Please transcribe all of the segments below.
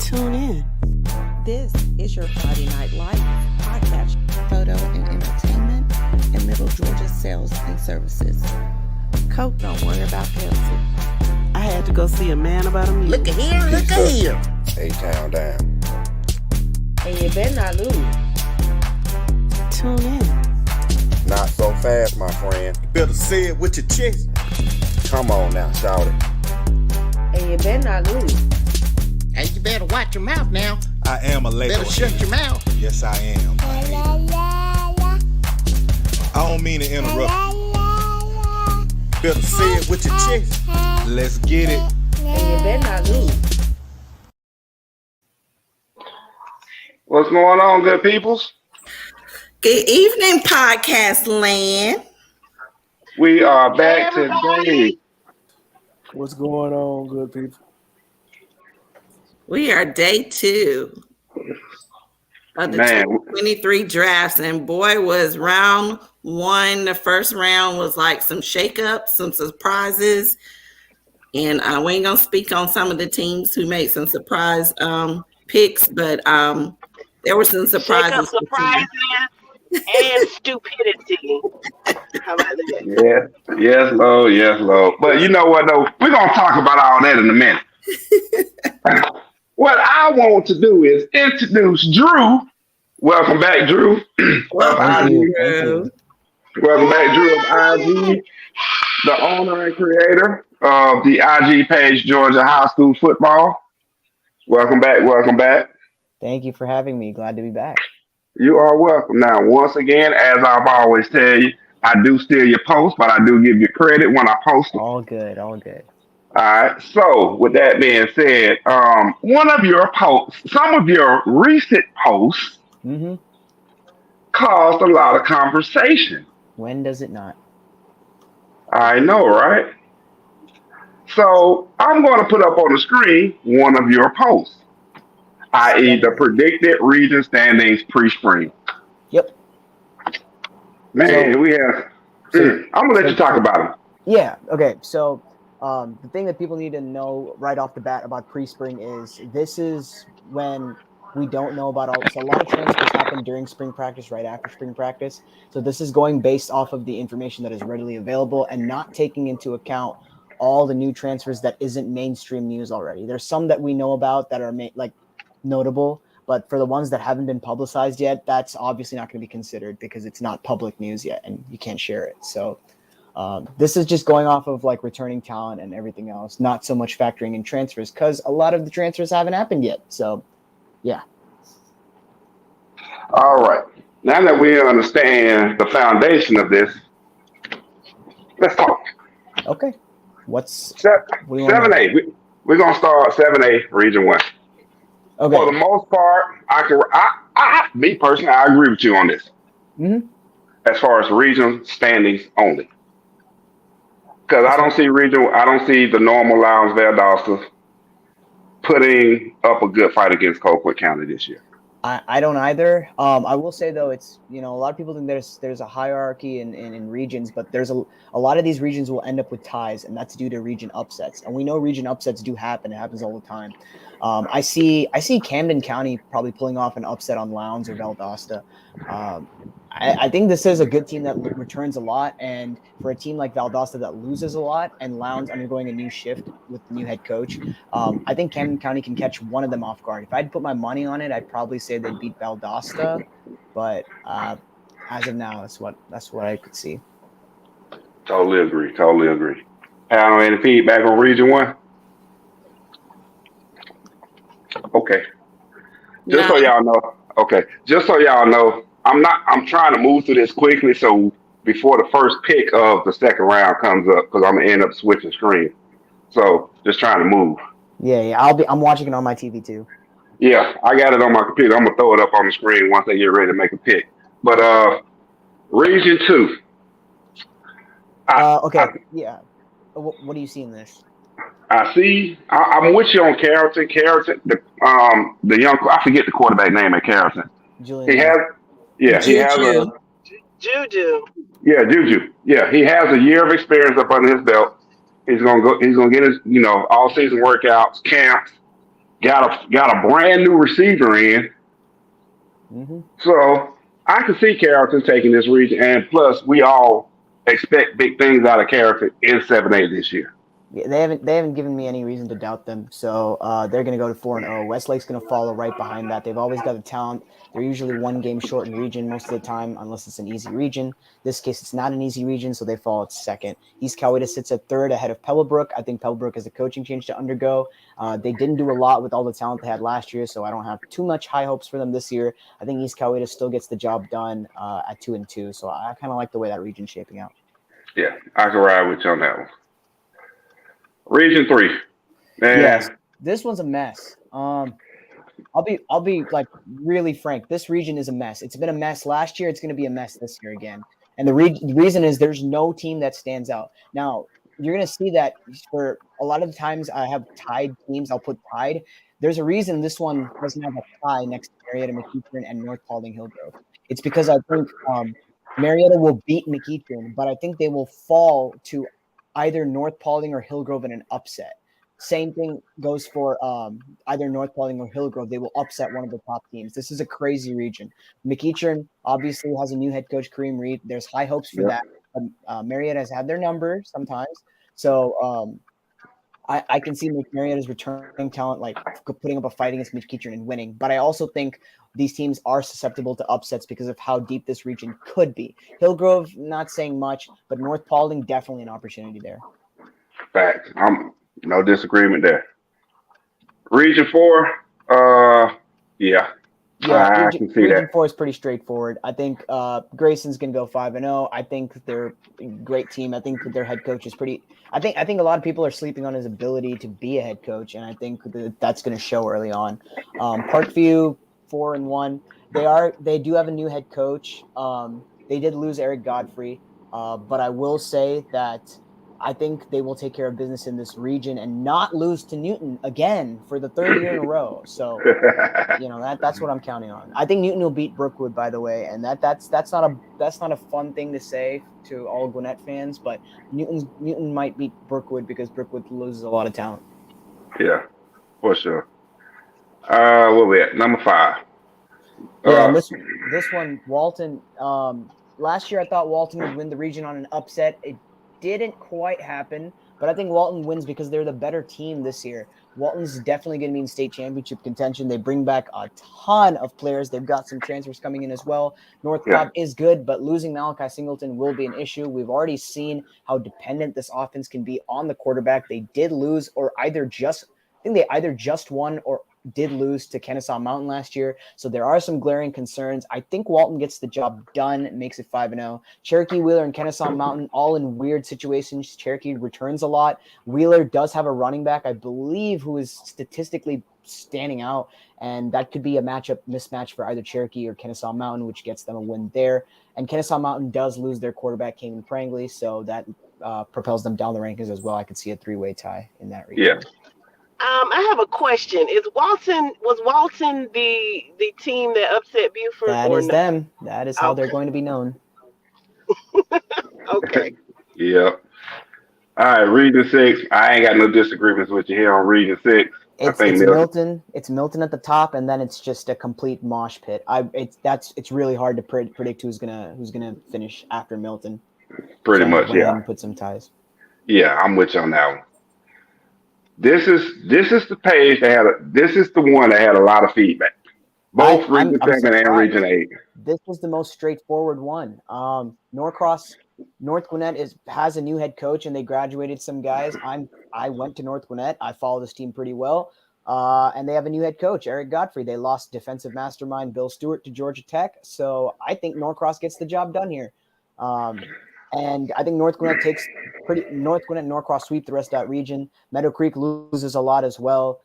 Tune in. This is your Friday Night Lights podcast, photo and entertainment, and Middle Georgia sales and services. Coke, don't worry about Pepsi. I had to go see a man about a meeting. Look at here, look at here. A-Town down. And you better not lose. Tune in. Not so fast, my friend. You better say it with your chest. Come on now, shout it. And you better not lose. Hey, you better watch your mouth now. I am a Lego. Better shut your mouth. Yes, I am. I don't mean to interrupt. Better say it with your chest. Let's get it. And you better not lose. What's going on, good peoples? Good evening, podcast land. We are back today. What's going on, good people? We are day 2 of the 2023 drafts, and boy, was round 1. The first round was like some shakeups, some surprises, and we ain't gonna speak on some of the teams who made some surprise picks, but there were some surprises. Surprises and stupidity. How about that? Yes, Lord. But you know what, though? We're going to talk about all that in a minute. What I want to do is introduce Drew. Welcome back, Drew. Welcome, Drew. Welcome back, Drew of IG, the owner and creator of the IG page, Georgia High School Football. Welcome back. Thank you for having me. Glad to be back. You are welcome. Now, once again, as I've always tell you, I do steal your post, but I do give you credit when I post them. All good. All right. So, with that being said, one of your posts, some of your recent posts, caused a lot of conversation. When does it not? I know, right? So, I'm going to put up on the screen one of your posts, i.e. the predicted region standings pre-spring. Yep. Man, we have... I'm going to let you talk about them. Yeah. Okay. So the thing that people need to know right off the bat about pre-spring is this is when we don't know about all. So a lot of transfers happen during spring practice, right after spring practice. So this is going based off of the information that is readily available and not taking into account all the new transfers that isn't mainstream news already. There's some that we know about that are notable, but for the ones that haven't been publicized yet, that's obviously not going to be considered because it's not public news yet and you can't share it. So this is just going off of like returning talent and everything else, not so much factoring in transfers because a lot of the transfers haven't happened yet. So yeah. All right. Now that we understand the foundation of this, let's talk. Okay. What's 7A? We're going to start 7A Region 1. Okay. For the most part, me personally, I agree with you on this. As far as region standings only. Because I don't see the normal Lowndes Valdosta putting up a good fight against Colquitt County this year. I don't either. I will say though, it's a lot of people think there's a hierarchy in regions, but there's a lot of these regions will end up with ties, and that's due to region upsets. And we know region upsets do happen; it happens all the time. I see Camden County probably pulling off an upset on Lowndes or Valdosta. I think this is a good team that returns a lot, and for a team like Valdosta that loses a lot, and Lowndes undergoing a new shift with the new head coach, I think Camden County can catch one of them off guard. If I'd put my money on it, I'd probably say they'd beat Valdosta, but as of now, that's what I could see. Totally agree. Have any feedback on Region 1? Okay. Just so y'all know, I'm trying to move through this quickly so before the first pick of the second round comes up, because I'm gonna end up switching screens. So just trying to move. Yeah. I'm watching it on my TV too. Yeah, I got it on my computer. I'm gonna throw it up on the screen once they get ready to make a pick. But Region 2. Okay. What do you see in this? I'm with you on Carrollton. Carrollton, the young, I forget the quarterback name at Carrollton. Julian. He has a Juju. Yeah, Juju. Yeah, he has a year of experience up under his belt. He's gonna get his, all season workouts, camps. got a brand new receiver in. Mm-hmm. So I can see Carrollton taking this region, and plus we all expect big things out of Carrollton in 7A this year. Yeah, they haven't given me any reason to doubt them. So they're going to go to 4-0. Westlake's going to follow right behind that. They've always got the talent. They're usually one game short in region most of the time, unless it's an easy region. This case, it's not an easy region, so they fall at second. East Coweta sits at third ahead of Pebblebrook. I think Pebblebrook has a coaching change to undergo. They didn't do a lot with all the talent they had last year, so I don't have too much high hopes for them this year. I think East Coweta still gets the job done at 2-2, so I kind of like the way that region's shaping out. Yeah, I can ride with you on that one. Region 3. Man. Yes, this one's a mess. I'll be like really frank. This region is a mess. It's been a mess last year. It's going to be a mess this year again. And the reason is there's no team that stands out. Now, you're going to see that for a lot of the times I have tied teams. I'll put tied. There's a reason this one doesn't have a tie next to Marietta, McEachern, and North Paulding Hillgrove. It's because I think Marietta will beat McEachern, but I think they will fall to either North Paulding or Hillgrove in an upset. Same thing goes for either North Paulding or Hillgrove. They will upset one of the top teams. This is a crazy region. McEachern obviously has a new head coach, Kareem Reed. There's high hopes for that. Marietta has had their number sometimes. So I can see Marietta's returning talent, like putting up a fight against McEachern and winning. But I also think these teams are susceptible to upsets because of how deep this region could be. Hillgrove, not saying much, but North Paulding, definitely an opportunity there. Fact. No disagreement there. Region 4, yeah. I can see Region that. 4 is pretty straightforward. I think Grayson's going to go 5-0. I think they're a great team. I think their head coach is pretty. I think a lot of people are sleeping on his ability to be a head coach, and I think that's going to show early on. Parkview 4-1. They do have a new head coach. They did lose Eric Godfrey, but I will say that I think they will take care of business in this region and not lose to Newton again for the third year in a row. So, that's what I'm counting on. I think Newton will beat Brookwood, by the way, and that's not a fun thing to say to all Gwinnett fans, but Newton might beat Brookwood because Brookwood loses a lot of talent. Yeah, for sure. Where we at? Number 5. Yeah, and this one, Walton. Last year I thought Walton would win the region on an upset. It didn't quite happen, but I think Walton wins because they're the better team this year. Walton's definitely going to be in state championship contention. They bring back a ton of players. They've got some transfers coming in as well. North Cobb is good, but losing Malachi Singleton will be an issue. We've already seen how dependent this offense can be on the quarterback. They did lose, or either just won or did lose to Kennesaw Mountain last year. So there are some glaring concerns. I think Walton gets the job done, makes it 5-0. Cherokee, Wheeler, and Kennesaw Mountain, all in weird situations. Cherokee returns a lot. Wheeler does have a running back, I believe, who is statistically standing out, and that could be a mismatch for either Cherokee or Kennesaw Mountain, which gets them a win there. And Kennesaw Mountain does lose their quarterback, Kayman Prangley, so that propels them down the rankings as well. I could see a 3-way tie in that region. Yeah. I have a question. Was Walton the team that upset Buford? That is them. That is how they're going to be known. Okay. Yeah. All right, Region 6. I ain't got no disagreements with you here on Region 6. It's Milton. It's Milton at the top, and then it's just a complete mosh pit. It's really hard to predict who's gonna finish after Milton. Pretty much, yeah. Put some ties. Yeah, I'm with you on that one. This is the page that this is the one that had a lot of feedback. Both Region 7 and Region 8. This was the most straightforward one. North Gwinnett has a new head coach, and they graduated some guys. I went to North Gwinnett. I follow this team pretty well. And they have a new head coach, Eric Godfrey. They lost defensive mastermind Bill Stewart to Georgia Tech. So I think Norcross gets the job done here. And I think North Gwinnett and Norcross sweep the rest of that region. Meadow Creek loses a lot as well.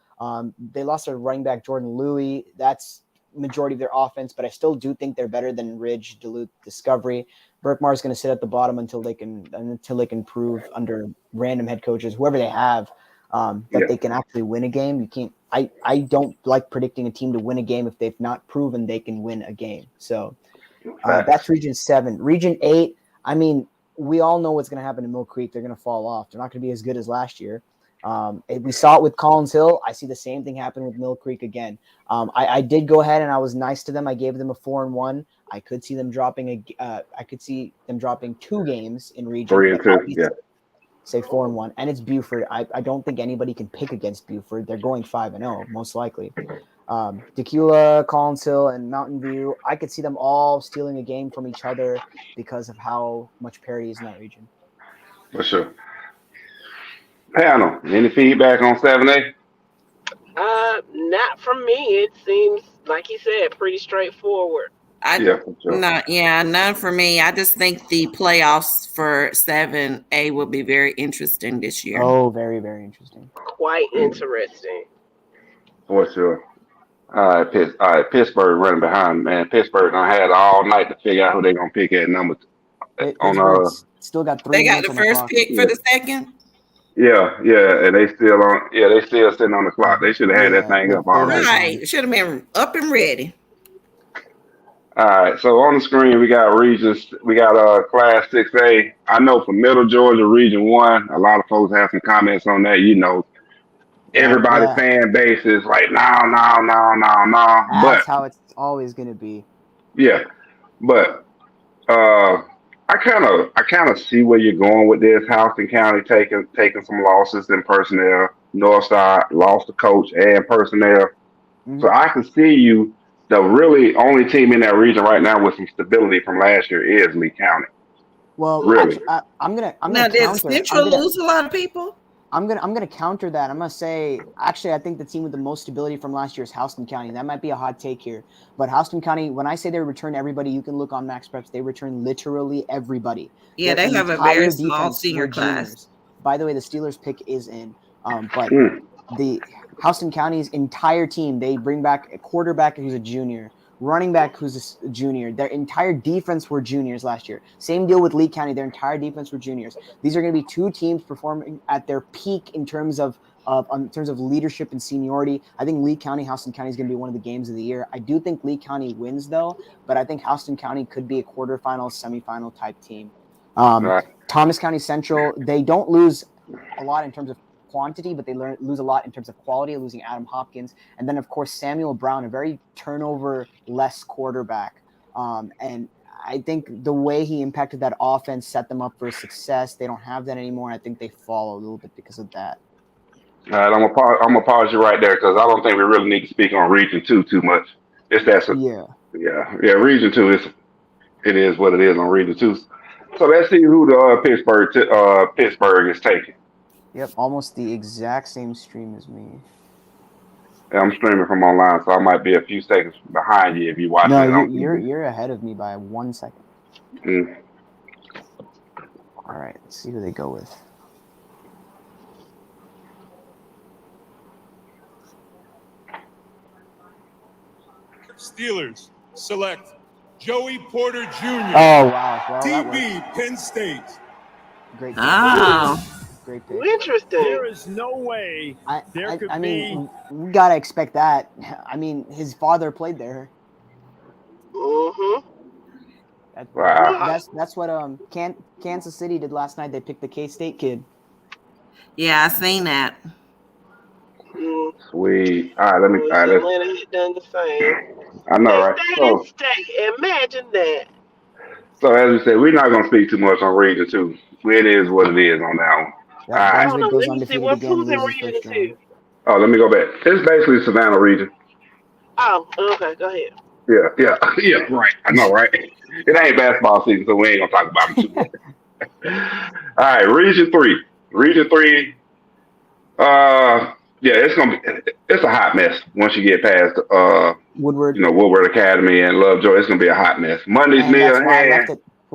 They lost their running back, Jordan Louie. That's majority of their offense, but I still do think they're better than Ridge, Duluth, Discovery. Berkmar is going to sit at the bottom until they can prove under random head coaches, whoever they have, that they can actually win a game. You can't. I don't like predicting a team to win a game if they've not proven they can win a game. So that's Region 7. Region 8. I mean, we all know what's going to happen to Mill Creek. They're going to fall off. They're not going to be as good as last year. We saw it with Collins Hill. I see the same thing happen with Mill Creek again. I did go ahead and I was nice to them. I gave them a 4-1. I could see them dropping 2 games in region. 3 and 2, yeah. Say 4-1, and it's Buford. I don't think anybody can pick against Buford. They're going 5-0 most likely. Tequila, Collins Hill, and Mountain View. I could see them all stealing a game from each other because of how much parity is in that region. For sure. Panel, any feedback on 7A? Not from me. It seems like he said, pretty straightforward. For sure. None for me. I just think the playoffs for 7A will be very interesting this year. Oh, very, very interesting. Quite interesting. For sure. All right, Pittsburgh running behind, man. Pittsburgh done had all night to figure out who they're gonna pick at number. Still got 3 They got minutes the on first clock. pick for the second. Yeah, and they still sitting on the clock. They should have had that thing up already. Right, should have been up and ready. All right, so on the screen we got regions. We got Class 6A. I know for Middle Georgia Region 1, a lot of folks have some comments on that. You know, everybody's fan base is like, no. That's how it's always going to be. Yeah, but I kind of see where you're going with this. Houston County taking some losses in personnel. Northside lost the coach and personnel. Mm-hmm. So I can see you. The really only team in that region right now with some stability from last year is Lee County. Well, really, actually, I'm gonna did Central lose a lot of people? I'm gonna counter that. I'm gonna say, actually, I think the team with the most stability from last year is Houston County. That might be a hot take here, but Houston County, when I say they return everybody, you can look on Max Preps. They return literally everybody. Yeah, they have a very small senior class. Juniors. By the way, the Steelers pick is in, but the Houston County's entire team, they bring back a quarterback who's a junior, running back who's a junior. Their entire defense were juniors last year. Same deal with Lee County. Their entire defense were juniors. These are going to be 2 teams performing at their peak in terms of leadership and seniority. I think Lee County, Houston County is going to be one of the games of the year. I do think Lee County wins though, but I think Houston County could be a quarterfinal, semifinal type team. Thomas County Central, they don't lose a lot in terms of quantity, but they lose a lot in terms of quality, losing Adam Hopkins. And then, of course, Samuel Brown, a very turnover-less quarterback. And I think the way he impacted that offense set them up for success. They don't have that anymore, and I think they fall a little bit because of that. All right, I'm gonna pause you right there because I don't think we really need to speak on Region 2 too much. Region 2 it is what it is on Region 2. So let's see who the Pittsburgh is taking. Yep, almost the exact same stream as me. Yeah, I'm streaming from online, so I might be a few seconds behind you if you watch it. No, you're ahead of me by 1 second. All right, let's see who they go with. Steelers select Joey Porter Jr. Oh, wow. Well, DB, Penn State. Great. Great pick. Interesting. There is no way I mean, we got to expect that. I mean, his father played there. Mm-hmm. That's what Kansas City did last night. They picked the K-State kid. Yeah, I seen that. Sweet. All right, let me. Atlanta had done the same. I know, right? So, imagine that. So as we said, we're not going to speak too much on Region 2. It is what it is on that one. Yeah, all right. Goes undefeated again. Who's in Region 2? Oh, let me go back. It's basically Savannah region. Oh, okay. Go ahead. Yeah, right. I know, right? It ain't basketball season, so we ain't gonna talk about it too much. All right, Region 3. Region 3. It's a hot mess once you get past Woodward. Woodward Academy and Lovejoy. It's gonna be a hot mess. Monday's meal.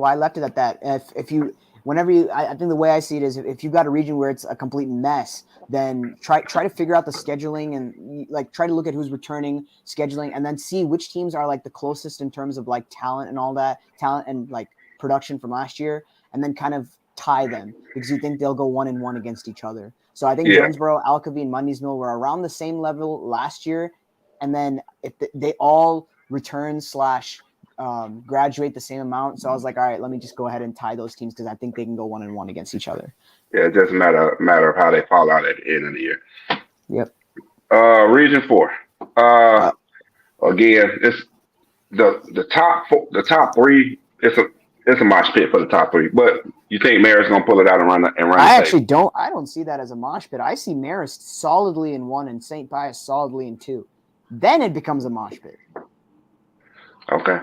I left it at that. I think the way I see it is if you've got a region where it's a complete mess, then try to figure out the scheduling and try to look at who's returning, scheduling, and then see which teams are the closest in terms of talent and all that, talent and production from last year, and then kind of tie them because you think they'll go 1-1 against each other. So I think Jonesboro, Alcovy, and Mundy's Mill were around the same level last year, and then if they all return / graduate the same amount. So I was like, all right, let me just go ahead and tie those teams because I think they can go 1-1 against each other. Yeah, it doesn't matter of how they fall out at the end of the year. Yep. Region 4. Again, it's the top three. It's a mosh pit for the top three. But you think Mary's gonna pull it out and run I actually don't. I don't see that as a mosh pit. I see Marist solidly in 1 and St. Pius solidly in 2. Then it becomes a mosh pit. Okay.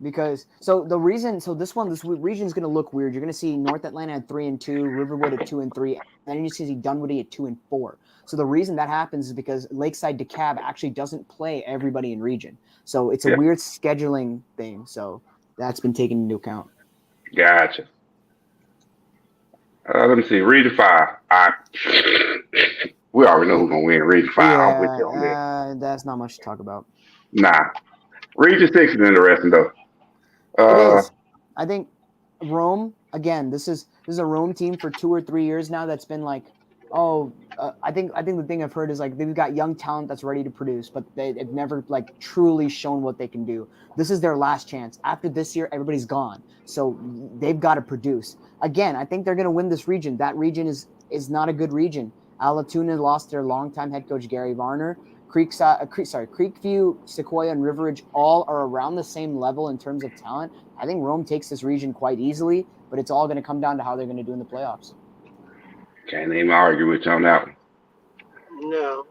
Because this region is going to look weird. You're going to see North Atlanta at 3 and 2, Riverwood at 2 and 3, and then you see Dunwoody at 2 and 4. So the reason that happens is because Lakeside DeKalb actually doesn't play everybody in region. So it's a weird scheduling thing. So that's been taken into account. Gotcha. Let me see. Region 5. We already know who's gonna win Region 5. Yeah, I'm with you on that. that's not much to talk about. Nah. Region 6 is interesting though. It is. I think Rome, again, this is a Rome team for 2 or 3 years now that's been like, I think the thing I've heard is like they've got young talent that's ready to produce, but they've never like truly shown what they can do. This is their last chance. After this year, everybody's gone. So they've got to produce. Again, I think they're going to win this region. That region is not a good region. Alatuna lost their longtime head coach, Gary Varner. Creekview, Sequoia, and River Ridge all are around the same level in terms of talent. I think Rome takes this region quite easily, but it's all going to come down to how they're going to do in the playoffs. Can't even argue with you on that one. No.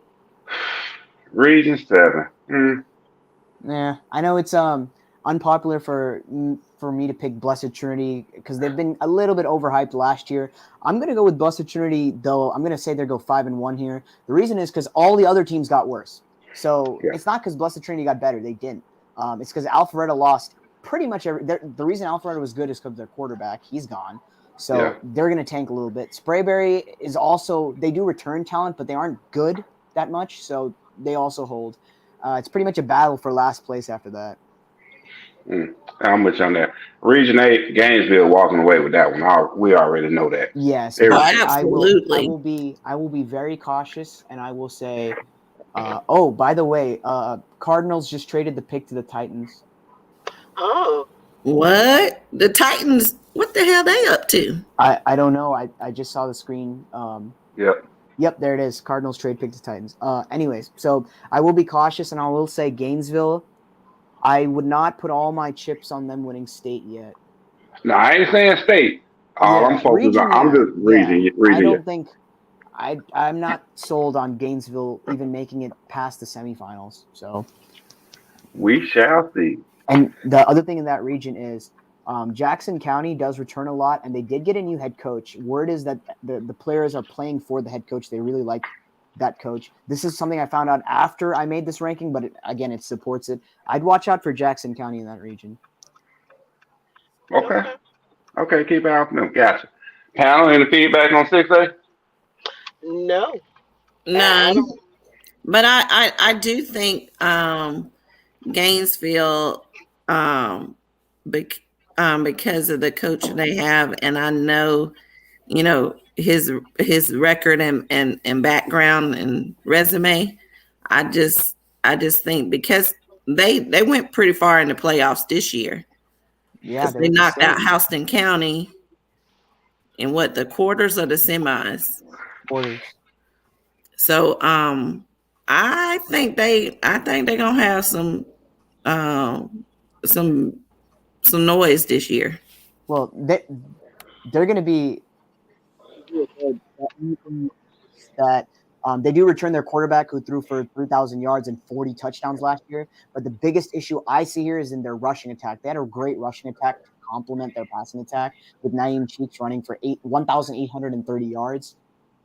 Region 7. Yeah, I know it's unpopular for me to pick Blessed Trinity because they've been a little bit overhyped last year. I'm going to go with Blessed Trinity, though. I'm going to say they go 5-1 here. The reason is because all the other teams got worse. So It's not because Blessed Trinity got better. They didn't. It's because Alpharetta lost pretty much the reason Alpharetta was good is because their quarterback. He's gone. So they're going to tank a little bit. Sprayberry is also – they do return talent, but they aren't good that much. So they also hold. It's pretty much a battle for last place after that. I'm with you on that. Region 8, Gainesville walking away with that one. We already know that. Yes, absolutely. I will be very cautious, and I will say, by the way, Cardinals just traded the pick to the Titans. Oh, what? The Titans? What the hell they up to? I don't know. I just saw the screen. Yep, there it is. Cardinals trade pick to Titans. Anyways, so I will be cautious, and I will say Gainesville. I would not put all my chips on them winning state yet. No, I ain't saying state. I'm focused on. I'm just region. I don't think. I'm not sold on Gainesville even making it past the semifinals. So we shall see. And the other thing in that region is Jackson County does return a lot, and they did get a new head coach. Word is that the players are playing for the head coach. They really like that coach. This is something I found out after I made this ranking, but it supports it. I'd watch out for Jackson County in that region. Okay, keep it out for them. Gotcha. Panel, any feedback on 6A? No. But I do think Gainesville because of the coach they have, and I know, his record and background and resume. I just think because they went pretty far in the playoffs this year. Yeah, they knocked out Houston County in the quarters or the semis. Quarters. So I think they're gonna have some noise this year. Well, they're gonna be that they do return their quarterback who threw for 3,000 yards and 40 touchdowns last year. But the biggest issue I see here is in their rushing attack. They had a great rushing attack to complement their passing attack with Naeem Cheeks running for 1,830 yards.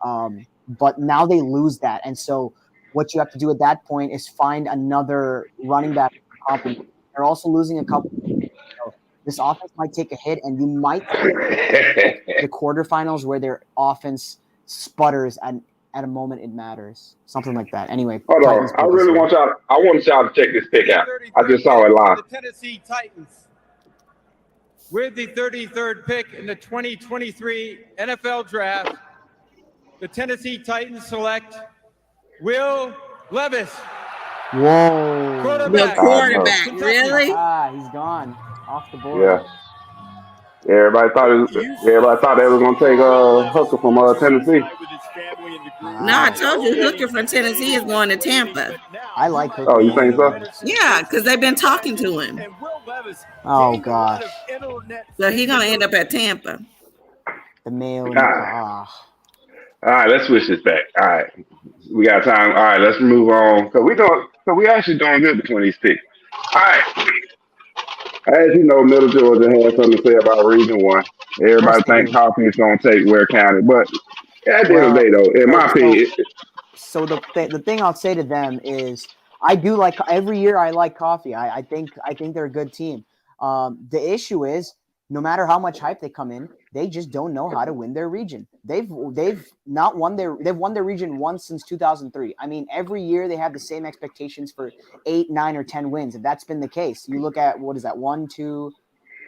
But now they lose that. And so what you have to do at that point is find another running back to complement. They're also losing a couple. So this offense might take a hit, and you might see the quarterfinals where their offense sputters at a moment it matters. Something like that. Anyway. Hold on. I want y'all to check this pick out. I just saw it live. The Tennessee Titans. With the 33rd pick in the 2023 NFL Draft, the Tennessee Titans select Will Levis. Whoa. The quarterback, really? He's gone. Off the board. Yeah. Everybody thought they was gonna take Hooker from Tennessee. No, I told you Hooker from Tennessee is going to Tampa. I like Hooker. Oh, you think so? Yeah, because they've been talking to him. Oh gosh. So he's gonna end up at Tampa. The mail. All right, let's switch this back. All right, we got time. All right, let's move on because we actually doing good between these picks. All right. As you know, Middle Georgia has something to say about Region 1. Everybody thinks Coffee is going to take Ware County. But at the end of the day, though, in my opinion. So the thing I'll say to them is I do like – every year I like Coffee. I think they're a good team. The issue is no matter how much hype they come in, they just don't know how to win their region. They've won their region once since 2003. I mean, every year they have the same expectations for 8, 9, or 10 wins. If that's been the case, you look at what is that? 1, 2,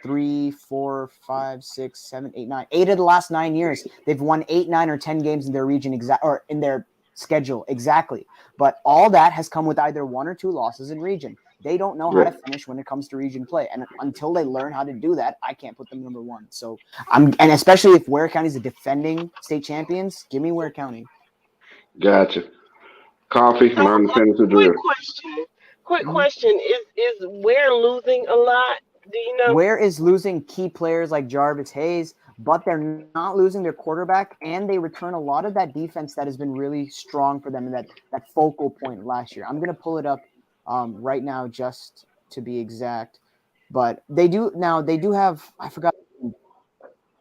3, 4, 5, 6, 7, 8, 9. 8 of the last 9 years, they've won 8, 9, or 10 games in their region or in their schedule exactly. But all that has come with either 1 or 2 losses in region. They don't know how to finish when it comes to region play, and until they learn how to do that, I can't put them number 1. So and especially if Ware County is the defending state champions, give me Ware County. Gotcha. Coffee, learn the Tennessee drill. Quick question: Is Ware losing a lot? Do you know? Ware is losing key players like Jarvis Hayes, but they're not losing their quarterback, and they return a lot of that defense that has been really strong for them and that focal point last year. I'm going to pull it up right now just to be exact. But they do have – I forgot.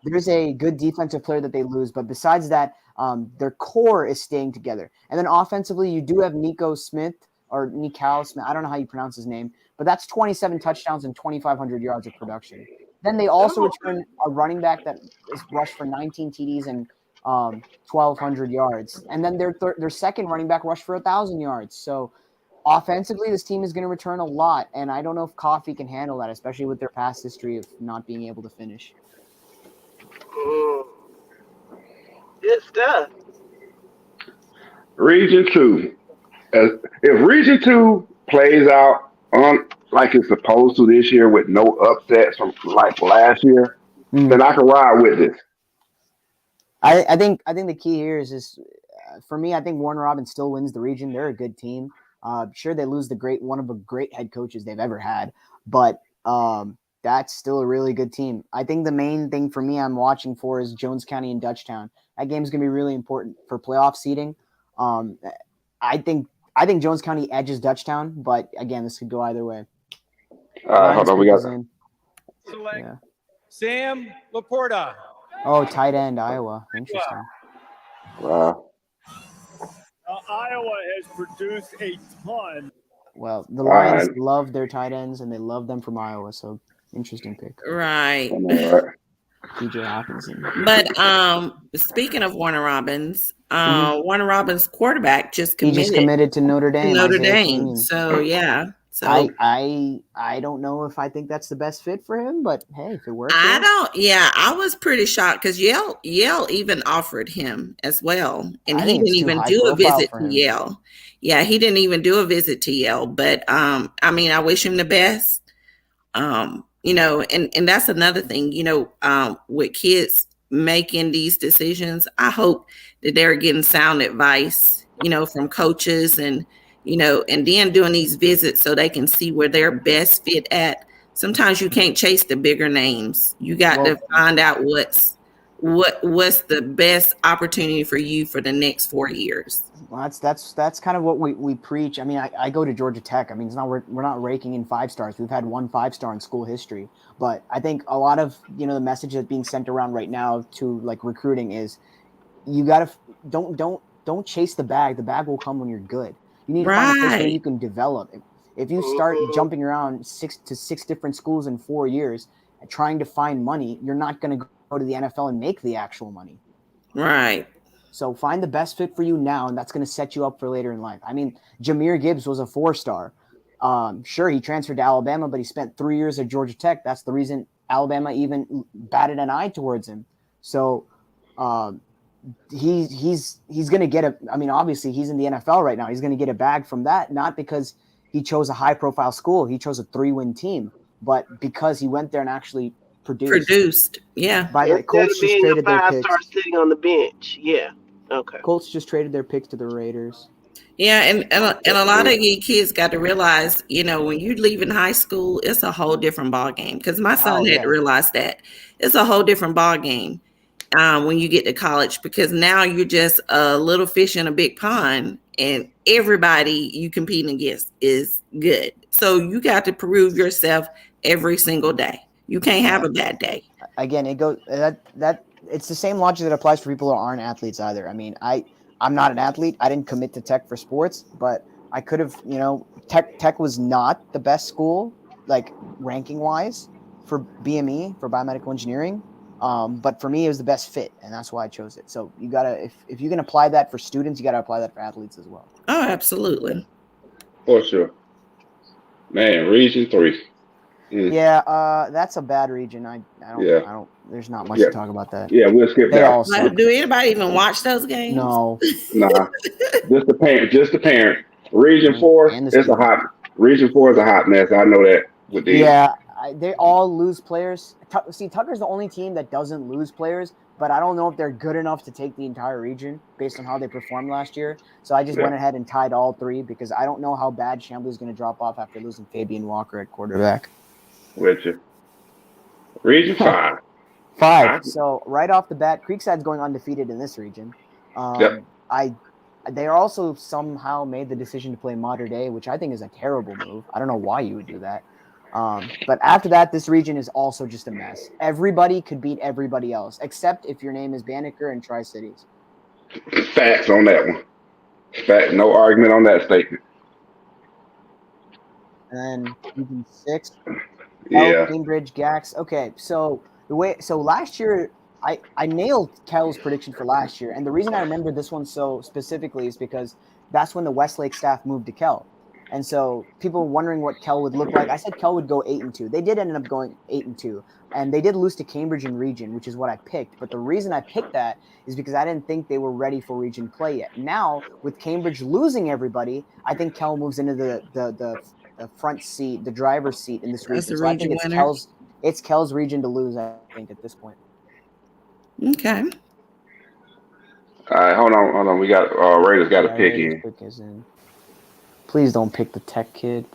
There's a good defensive player that they lose, but besides that, their core is staying together. And then offensively, you do have Nico Smith or Nikau Smith. I don't know how you pronounce his name, but that's 27 touchdowns and 2,500 yards of production. Then they also return a running back that is rushed for 19 TDs and 1,200 yards. And then their second running back rushed for 1,000 yards. So offensively, this team is going to return a lot, and I don't know if Coffee can handle that, especially with their past history of not being able to finish. Good stuff. Region 2. If Region 2 plays out like it's supposed to this year with no upsets from like last year, then I can ride with this. I think the key here is for me, I think Warner Robins still wins the region. They're a good team. Sure, they lose one of the great head coaches they've ever had, but that's still a really good team. I think the main thing for me I'm watching for is Jones County and Dutchtown. That game's going to be really important for playoff seeding. I think Jones County edges Dutchtown, but again, this could go either way. All right, hold on. We got Sam Laporta. Oh, tight end, Iowa. Interesting. Wow. Iowa has produced a ton. Well, the Lions love their tight ends, and they love them from Iowa, so interesting pick. Right. TJ Hawkinson. But speaking of Warner Robins, Warner Robins quarterback just committed to Notre Dame. So yeah. So I don't know if I think that's the best fit for him, but hey, if it works. I was pretty shocked because Yale even offered him as well. And he didn't even do a visit to Yale. Yeah, he didn't even do a visit to Yale. But I mean, I wish him the best. And that's another thing, with kids making these decisions, I hope that they're getting sound advice, from coaches and then doing these visits so they can see where they're best fit at. Sometimes you can't chase the bigger names. You got to find out what's the best opportunity for you for the next 4 years. Well, that's kind of what we preach. I mean, I go to Georgia Tech. I mean, we're not raking in 5 stars. We've had 1 5-star in school history. But I think a lot of the message that's being sent around right now to like recruiting is you got to don't chase the bag. The bag will come when you're good. You need to find a place where you can develop. If you start jumping around 6 different schools in 4 years and trying to find money, you're not going to go to the NFL and make the actual money. Right. So find the best fit for you now, and that's going to set you up for later in life. I mean, Jahmyr Gibbs was a 4-star. Sure, he transferred to Alabama, but he spent 3 years at Georgia Tech. That's the reason Alabama even batted an eye towards him. So he's going to get obviously he's in the NFL right now. He's going to get a bag from that, not because he chose a high-profile school. He chose a 3-win team, but because he went there and actually produced. Yeah. By the way, Instead Colts of just being a traded their picks. 5-star sitting on the bench. Yeah. Okay. Colts just traded their picks to the Raiders. Yeah, and a lot of you kids got to realize, when you leave in high school, it's a whole different ball game. Because my son had to realize that it's a whole different ball game when you get to college. Because now you're just a little fish in a big pond, and everybody you competing against is good. So you got to prove yourself every single day. You can't have a bad day. Again, it goes that it's the same logic that applies for people who aren't athletes either. I mean, I'm not an athlete. I didn't commit to Tech for sports, but I could have, Tech was not the best school, like ranking wise, for BME, for biomedical engineering. But for me, it was the best fit, and that's why I chose it. So you gotta, if you can apply that for students, you gotta apply that for athletes as well. Oh, absolutely. For sure. Man, Region 3. Yeah, that's a bad region. I don't. There's not much to talk about that. Yeah, we'll skip that. Do anybody even watch those games? No. Nah. Just the parent. Region 4 is a hot. Region 4 is a hot mess. I know that. With these. Yeah, they all lose players. See, Tucker's the only team that doesn't lose players, but I don't know if they're good enough to take the entire region based on how they performed last year. So I just went ahead and tied all three because I don't know how bad Chambly is going to drop off after losing Fabian Walker at quarterback. With you. Region 5. 5. So right off the bat, Creekside's going undefeated in this region. They also somehow made the decision to play Mater Dei, which I think is a terrible move. I don't know why you would do that. But after that, this region is also just a mess. Everybody could beat everybody else, except if your name is Banneker and Tri-Cities. Facts on that one. Fact, no argument on that statement. And then region 6. Yeah. Cambridge, Gax. Okay, so last year I nailed Kel's prediction for last year, and the reason I remember this one so specifically is because that's when the Westlake staff moved to Kel, and so people were wondering what Kel would look like. I said Kel would go 8-2. They did end up going 8-2, and they did lose to Cambridge in region, which is what I picked. But the reason I picked that is because I didn't think they were ready for region play yet. Now with Cambridge losing everybody, I think Kel moves into the front seat, the driver's seat in this region. So I think it's Kel's region to lose, I think, at this point. Okay. All right, hold on. We got Raiders got to pick in. Please don't pick the Tech kid.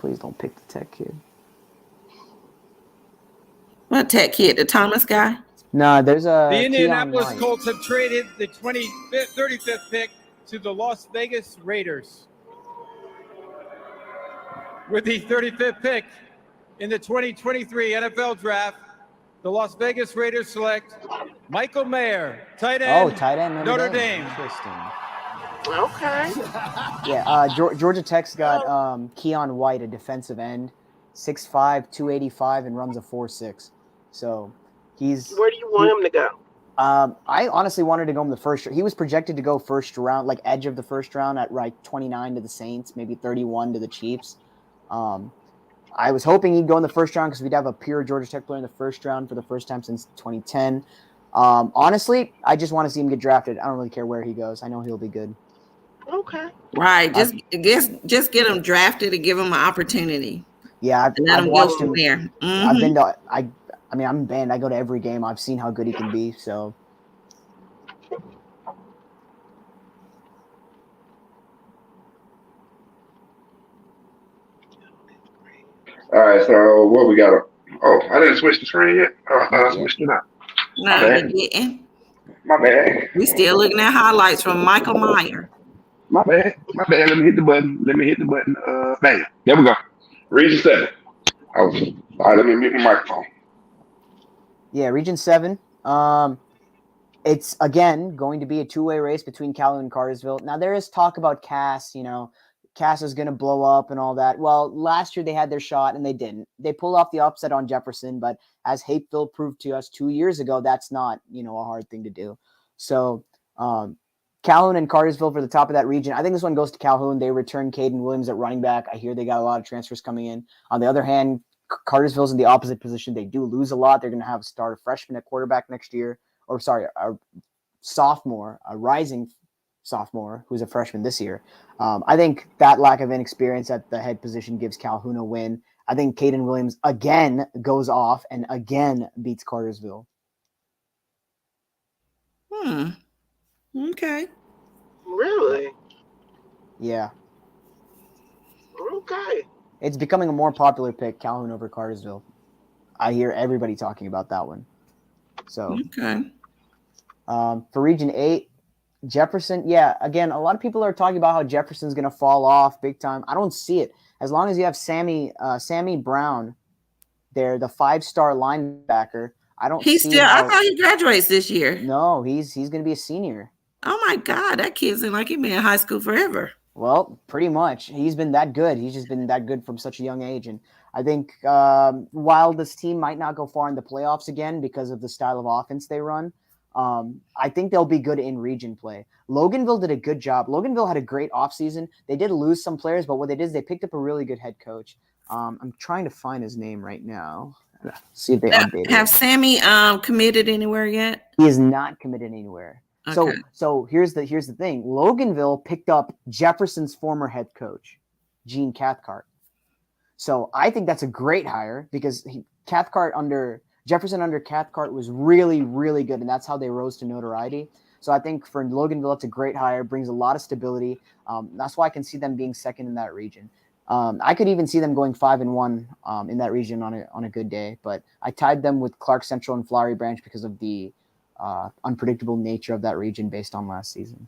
What Tech kid? The Thomas guy? No, there's a. The Indianapolis Colts have traded the 35th pick to the Las Vegas Raiders. With the 35th pick in the 2023 NFL Draft, the Las Vegas Raiders select Michael Mayer, tight end. Oh, tight end. Notre Dame. Interesting. Okay. Yeah, Georgia Tech's got Keon White, a defensive end, 6'5", 285, and runs a 4.6. So he's. Where do you want him to go? I honestly wanted to go in the first. He was projected to go first round, like edge of the first round at 29 to the Saints, maybe 31 to the Chiefs. I was hoping he'd go in the first round because we'd have a pure Georgia Tech player in the first round for the first time since 2010. Honestly, I just want to see him get drafted. I don't really care where he goes. I know he'll be good. Okay. Right. Just get him drafted and give him an opportunity. Yeah, I've watched him there. Mm-hmm. I've been to. I'm banned. I go to every game. I've seen how good he can be. So. All right, so what we got? Oh, I didn't switch the screen yet. Oh, I thought I switched it up. No, you didn't. My bad. We still looking at highlights from Michael Meyer. My bad. Let me hit the button. Bam. There we go. Region 7. All right, let me mute my microphone. Yeah, Region 7. It's, again, going to be a two-way race between Calhoun and Cartersville. Now, there is talk about Cass, Cass is going to blow up and all that. Well, last year they had their shot and they didn't. They pulled off the upset on Jefferson, but as Hapeville proved to us 2 years ago, that's not, a hard thing to do. So Calhoun and Cartersville for the top of that region. I think this one goes to Calhoun. They return Caden Williams at running back. I hear they got a lot of transfers coming in. On the other hand, Cartersville's in the opposite position. They do lose a lot. They're going to have a freshman at quarterback next year. A sophomore, a rising sophomore who's a freshman this year. I think that lack of inexperience at the head position gives Calhoun a win. I think Caden Williams again goes off and again beats Cartersville. Okay. Really? Yeah. Okay. It's becoming a more popular pick, Calhoun over Cartersville. I hear everybody talking about that one. So, okay. For Region 8, Jefferson, yeah, again, a lot of people are talking about how Jefferson's going to fall off big time. I don't see it. As long as you have Sammy Brown there, the 5-star linebacker, I don't see I thought he graduates this year. No, he's going to be a senior. Oh, my God. That kid's like he's been in high school forever. Well, pretty much. He's been that good. He's just been that good from such a young age. And I think while this team might not go far in the playoffs again because of the style of offense they run, I think they'll be good in region play. Loganville did a good job. Loganville had a great offseason. They did lose some players, but what they did is they picked up a really good head coach. I'm trying to find his name right now. See if they updated it. Have Sammy committed anywhere yet? He is not committed anywhere. Okay. So here's the thing. Loganville picked up Jefferson's former head coach, Gene Cathcart. So I think that's a great hire because Jefferson under Cathcart was really, really good, and that's how they rose to notoriety. So I think for Loganville, it's a great hire, brings a lot of stability. That's why I can see them being second in that region. I could even see them going 5-1 in that region on a good day, but I tied them with Clark Central and Flowery Branch because of the unpredictable nature of that region based on last season.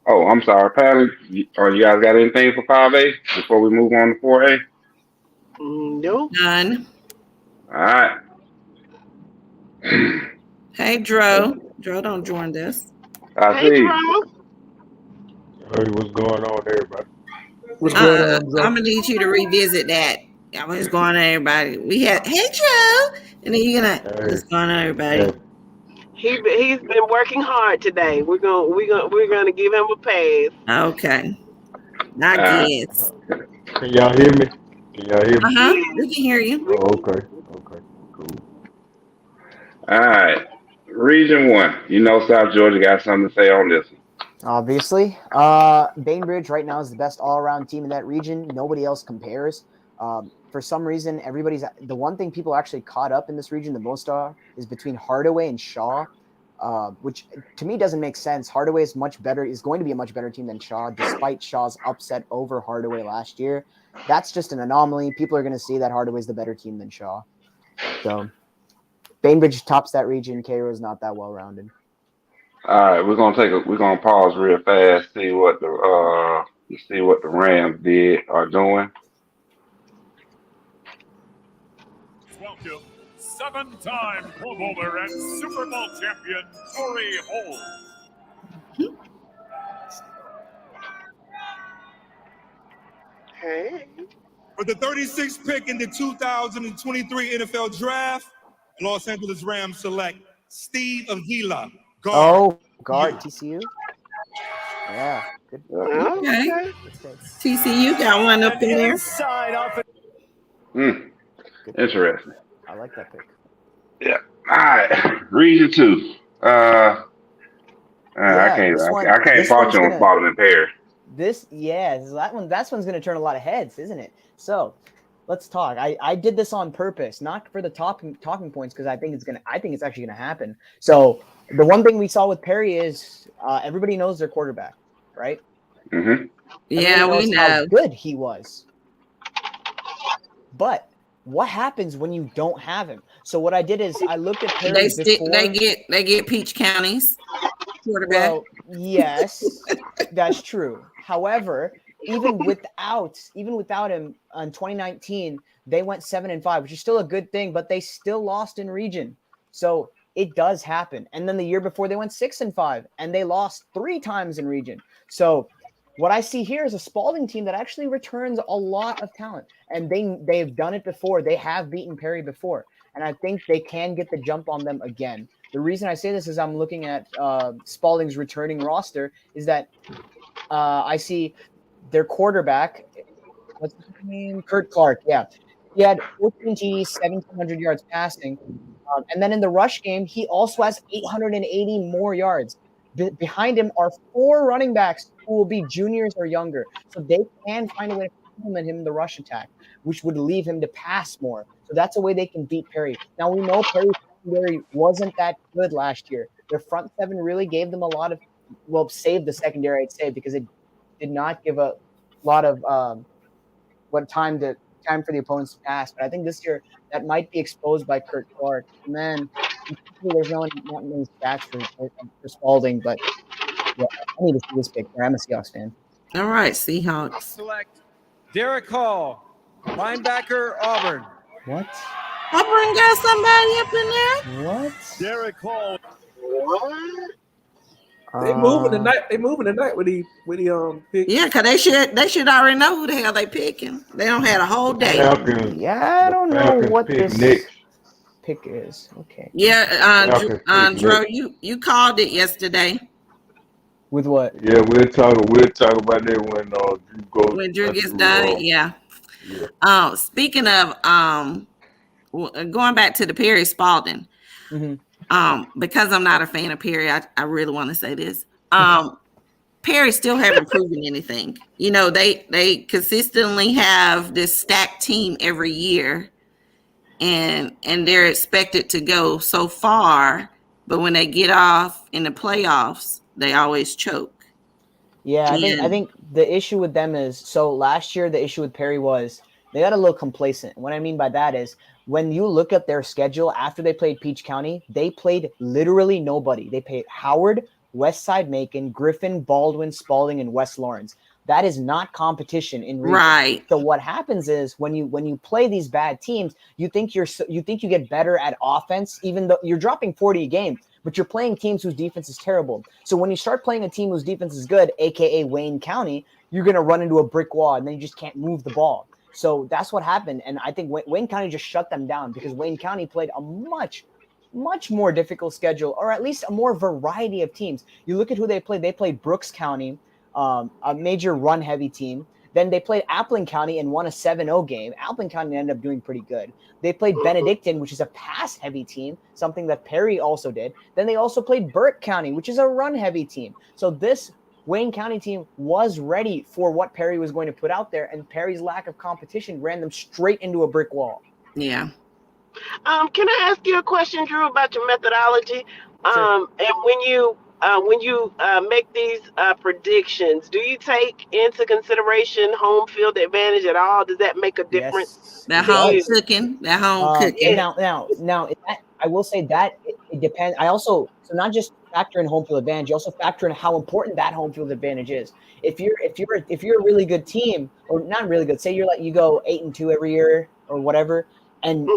Oh, I'm sorry, Patty. Or you guys got anything for 5A before we move on to 4A? No. None. All right. Hey, Dro. Dro don't join this. I see. Hey, what's going on, everybody? What's going on, Dro? I'm gonna need you to revisit that. What's going on, everybody? We had hey, Dro, and then you're gonna what's going on, everybody? Hey. He's been working hard today. We're gonna give him a pass. Okay. I guess. Can y'all hear me? We can hear you. Oh, okay. Cool. All right. Region 1. You know South Georgia got something to say on this one. Obviously. Bainbridge right now is the best all-around team in that region. Nobody else compares. For some reason, the one thing people actually caught up in this region the most is between Hardaway and Shaw, which to me doesn't make sense. Hardaway is going to be a much better team than Shaw, despite Shaw's upset over Hardaway last year. That's just an anomaly. People are going to see that Hardaway is the better team than Shaw. So Bainbridge tops that region. Cairo is not that well-rounded. All right, we're gonna pause real fast, see what the Rams are doing. Welcome, 7-time Pro Bowler and Super Bowl champion Torrey Holt. Hey. For the 36th pick in the 2023 NFL Draft, Los Angeles Rams select Steve Avila, guard. Guard, TCU? Yeah, good. Okay. TCU got one up in there. Interesting. I like that pick. Yeah. All right. Region 2. I can't fault you on spotting and pair. That's one's going to turn a lot of heads, isn't it? So let's talk. I did this on purpose, not for the talking points, because I think it's actually going to happen. So the one thing we saw with Perry is everybody knows their quarterback, right? Mm-hmm. Yeah, we know how good he was. But what happens when you don't have him? So what I did is I looked at Perry before. They get Peach County's quarterback. Well, yes, that's true. However, even without him in 2019, they went 7-5, which is still a good thing, but they still lost in region. So it does happen. And then the year before they went 6-5 and they lost 3 times in region. So what I see here is a Spalding team that actually returns a lot of talent, and they've done it before. They have beaten Perry before, and I think they can get the jump on them again. The reason I say this is I'm looking at Spalding's returning roster is that I see their quarterback, what's his name? Kurt Clark. Yeah. He had 14 TDs, 1,700 yards passing. And then in the rush game, he also has 880 more yards. Behind him are 4 running backs who will be juniors or younger. So they can find a way to complement him in the rush attack, which would leave him to pass more. So that's a way they can beat Perry. Now, we know Perry's secondary wasn't that good last year. Their front seven really gave them a lot of – saved the secondary, I'd say, because it did not give a lot of time for the opponents to pass. But I think this year that might be exposed by Kurt Clark. And then there's not many stats for Spalding, but yeah, I need to see this pick. I'm a Seahawks fan. All right, Seahawks. Select Derek Hall, linebacker, Auburn. What? Auburn got somebody up in there? What? Derek Hall. What? They moving tonight. They moving tonight with the pick. Yeah, because they should already know who the hell they picking. They don't have a whole day. Yeah, I don't know what this pick is. Okay. Yeah, Drew, you called it yesterday. With what? Yeah, we'll talk about that when Drew goes. When Drew gets done, yeah. Speaking of going back to the Perry Spalding. Mm-hmm. Because I'm not a fan of Perry, I really want to say this. Perry still haven't proven anything. You know, they consistently have this stacked team every year, and they're expected to go so far, but when they get off in the playoffs, they always choke. Yeah, I think the issue with them is, so last year the issue with Perry was they got a little complacent. What I mean by that is, when you look at their schedule after they played Peach County, they played literally nobody. They played Howard, Westside Macon, Griffin, Baldwin, Spalding, and West Lawrence. That is not competition in region. Right. So what happens is when you play these bad teams, you think you get better at offense, even though you're dropping 40 a game, but you're playing teams whose defense is terrible. So when you start playing a team whose defense is good, aka Wayne County, you're gonna run into a brick wall and then you just can't move the ball. So that's what happened, and I think Wayne County just shut them down because Wayne County played a much more difficult schedule, or at least a more variety of teams. You look at who they played. They played Brooks County, a major run-heavy team. Then they played Appling County and won a 7-0 game. Appling County ended up doing pretty good. They played Benedictine, which is a pass-heavy team, something that Perry also did. Then they also played Burke County, which is a run-heavy team. So this Wayne County team was ready for what Perry was going to put out there, and Perry's lack of competition ran them straight into a brick wall. Yeah. Can I ask you a question, Drew, about your methodology? Sure. And when you make these predictions, do you take into consideration home field advantage at all? Does that make a difference? Yes. That home cooking. Now, I will say that it depends. So not just factor in home field advantage, you also factor in how important that home field advantage is. If you're a really good team, or not really good, say you go 8-2 every year or whatever, and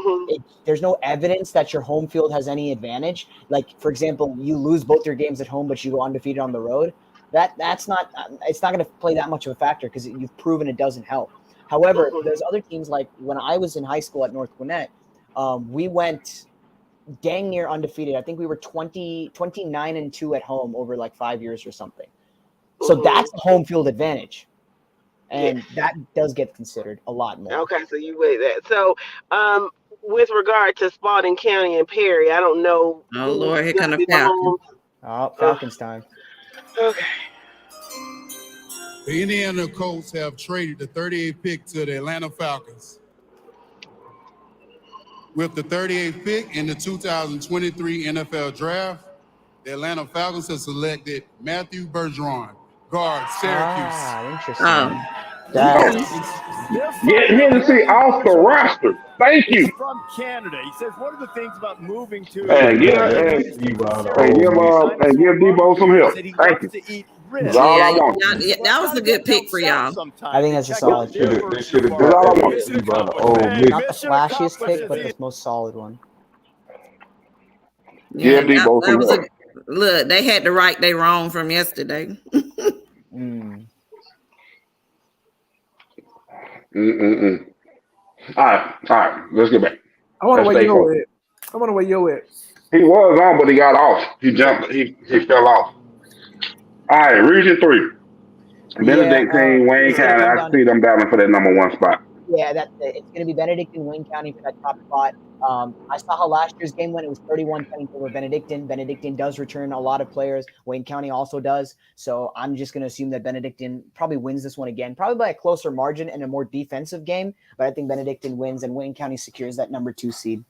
there's no evidence that your home field has any advantage. Like, for example, you lose both your games at home, but you go undefeated on the road. It's not going to play that much of a factor because you've proven it doesn't help. However, there's other teams, like when I was in high school at North Gwinnett, we went dang near undefeated. I think we were 29-2 at home over like 5 years or something. So that's a home field advantage. And that does get considered a lot more. Okay, so you weigh that. So with regard to Spalding County and Perry, I don't know. Oh, Lord, here come the Falcons. Oh, Falcons time. Okay. The Indiana Colts have traded the 38th pick to the Atlanta Falcons. With the 38th pick in the 2023 NFL Draft, the Atlanta Falcons have selected Matthew Bergeron, guard, Syracuse. Interesting. Get him off the roster. Thank you. From Canada. He says, what are the things about moving to and give Debo some help. Thank you. That's all I want. That was a good pick for y'all. I think that's a solid pick. They should have got Not the flashiest pick, but the most solid one. Yeah, Debo some help. Look, they had to right their wrong from yesterday. All right. Let's get back. I want to where you're at. He was on, but he got off. He jumped. He fell off. All right, Region 3. Benedictine, Wayne County. I see them battling for that number 1 spot. Yeah, that's it. It's going to be Benedictine, Wayne County for that top spot. I saw how last year's game went. It was 31-10 over Benedictine. Benedictine does return a lot of players. Wayne County also does. So I'm just going to assume that Benedictine probably wins this one again, probably by a closer margin and a more defensive game. But I think Benedictine wins and Wayne County secures that number 2 seed.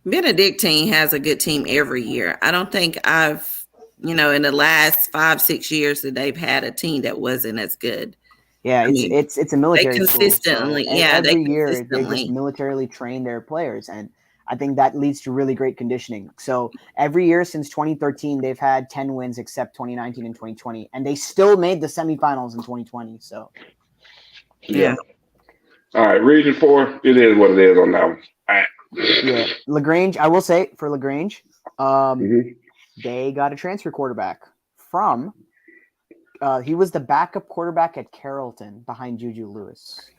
Benedictine has a good team every year. I don't think I've, in the last 5-6 years that they've had a team that wasn't as good. Yeah, it's a military they consistently, school, so every year they just militarily train their players, and I think that leads to really great conditioning. So every year since 2013, they've had 10 wins except 2019 and 2020, and they still made the semifinals in 2020. So yeah. All right, Region 4, it is what it is on that one. All right. Yeah, LaGrange. I will say for LaGrange, they got a transfer quarterback from. He was the backup quarterback at Carrollton behind Juju Lewis.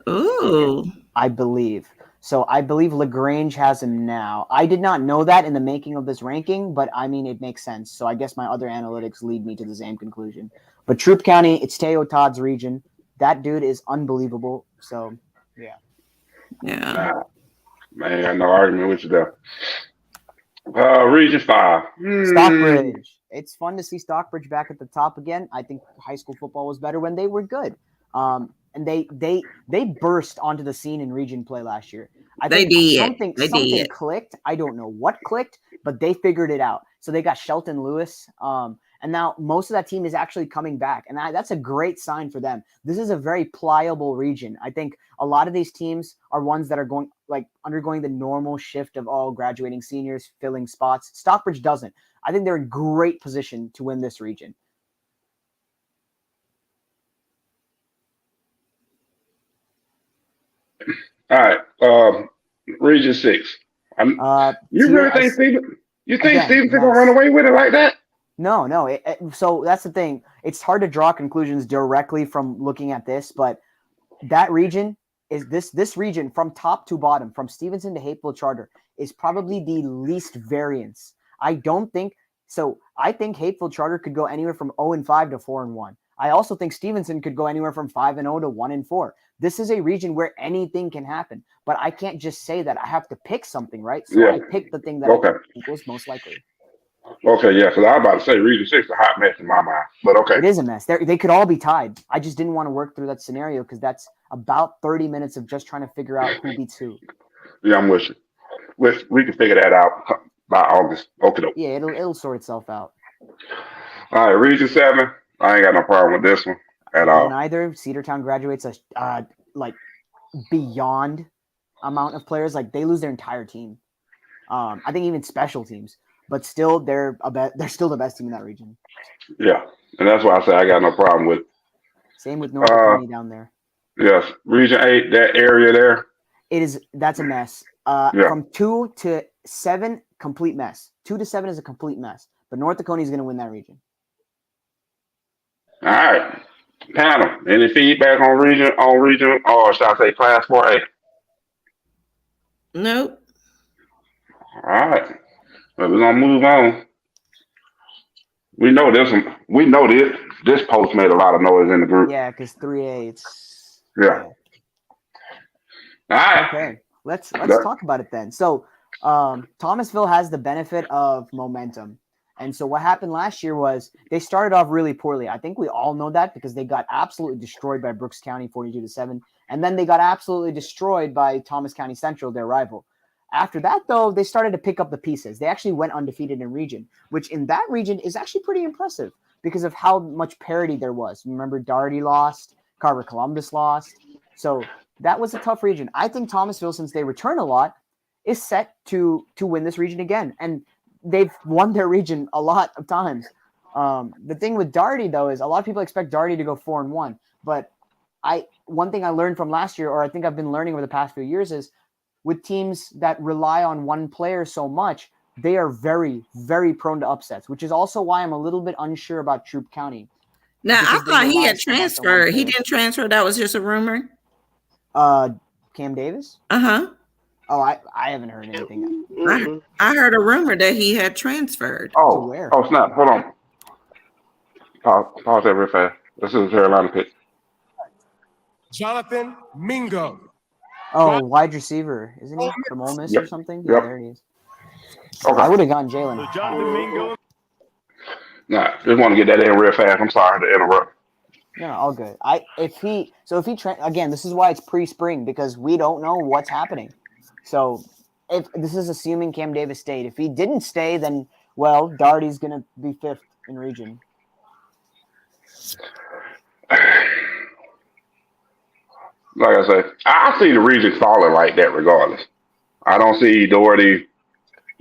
Ooh. I believe. So I believe LaGrange has him now. I did not know that in the making of this ranking, but I mean, it makes sense. So I guess my other analytics lead me to the same conclusion. But Troup County, it's Teo Todd's region. That dude is unbelievable. So, yeah. Yeah. Man, I got no argument with you there. Region 5. Stockbridge. It's fun to see Stockbridge back at the top again. I think high school football was better when they were good. And they burst onto the scene in region play last year. I think something clicked. I don't know what clicked, but they figured it out. So they got Shelton Lewis. And now most of that team is actually coming back. And that's a great sign for them. This is a very pliable region. I think a lot of these teams are ones that are undergoing the normal shift of all graduating seniors, filling spots. Stockbridge doesn't. I think they're in great position to win this region. All right. Region 6. You really think Stevenson going to run away with it like that? No. So that's the thing. It's hard to draw conclusions directly from looking at this, but that region is this region from top to bottom, from Stevenson to Hapeville Charter, is probably the least variance. I think Hapeville Charter could go anywhere from 0-5 to 4-1. I also think Stevenson could go anywhere from 5-0 to 1-4. This is a region where anything can happen, but I can't just say that. I have to pick something, right? So I picked the thing that I think was most likely. Okay, yeah, because I was about to say Region 6 is a hot mess in my mind, but okay. It is a mess. They could all be tied. I just didn't want to work through that scenario because that's about 30 minutes of just trying to figure out who beats who. Yeah, I'm with you. We can figure that out by August. Okay. Yeah, it'll sort itself out. All right, Region 7. I ain't got no problem with this one at all. Neither. Cedartown graduates a beyond amount of players. Like they lose their entire team. I think even special teams, but still they're still the best team in that region. Yeah, and that's why I say I got no problem with it. Same with North County down there. Yes, Region 8, that area there. That's a mess. From 2 to 7, complete mess. 2 to 7 is a complete mess. But North Dakota is going to win that region. All right, panel. Any feedback on region, or should I say Class 4A? Nope. All right, well, we're gonna move on. We know this one. We know this. This post made a lot of noise in the group. Yeah, because 3A, it's yeah. All right. Okay, let's talk about it then. So, Thomasville has the benefit of momentum. And so what happened last year was they started off really poorly. I think we all know that because they got absolutely destroyed by Brooks County 42-7. And then they got absolutely destroyed by Thomas County Central, their rival. After that, though, they started to pick up the pieces. They actually went undefeated in region, which in that region is actually pretty impressive because of how much parity there was. Remember, Doherty lost, Carver Columbus lost. So that was a tough region. I think Thomasville, since they return a lot, is set to win this region again. And they've won their region a lot of times. The thing with Doherty, though, is a lot of people expect Doherty to go 4-1. But one thing I learned from last year, or I think I've been learning over the past few years, is with teams that rely on one player so much, they are very, very prone to upsets, which is also why I'm a little bit unsure about Troup County. Now, I thought he had transferred. He didn't transfer. That was just a rumor. Cam Davis? Uh-huh. Oh, I haven't heard anything. I heard a rumor that he had transferred. Oh, to where? Oh, snap. Hold on. Pause that real fast. This is Carolina pick. Jonathan Mingo. Oh, wide receiver, isn't he from Ole Miss or something? Yeah, Yep. there he is. Okay. I would have gone Jalen. So Jonathan Mingo. Nah, just want to get that in real fast. I'm sorry to interrupt. No, all good. If he again, this is why it's pre-spring, because we don't know what's happening. So if this is assuming Cam Davis stayed, if he didn't stay, then well, Darty's gonna be 5th in region. Like I said, I see the region falling like that regardless. I don't see Doherty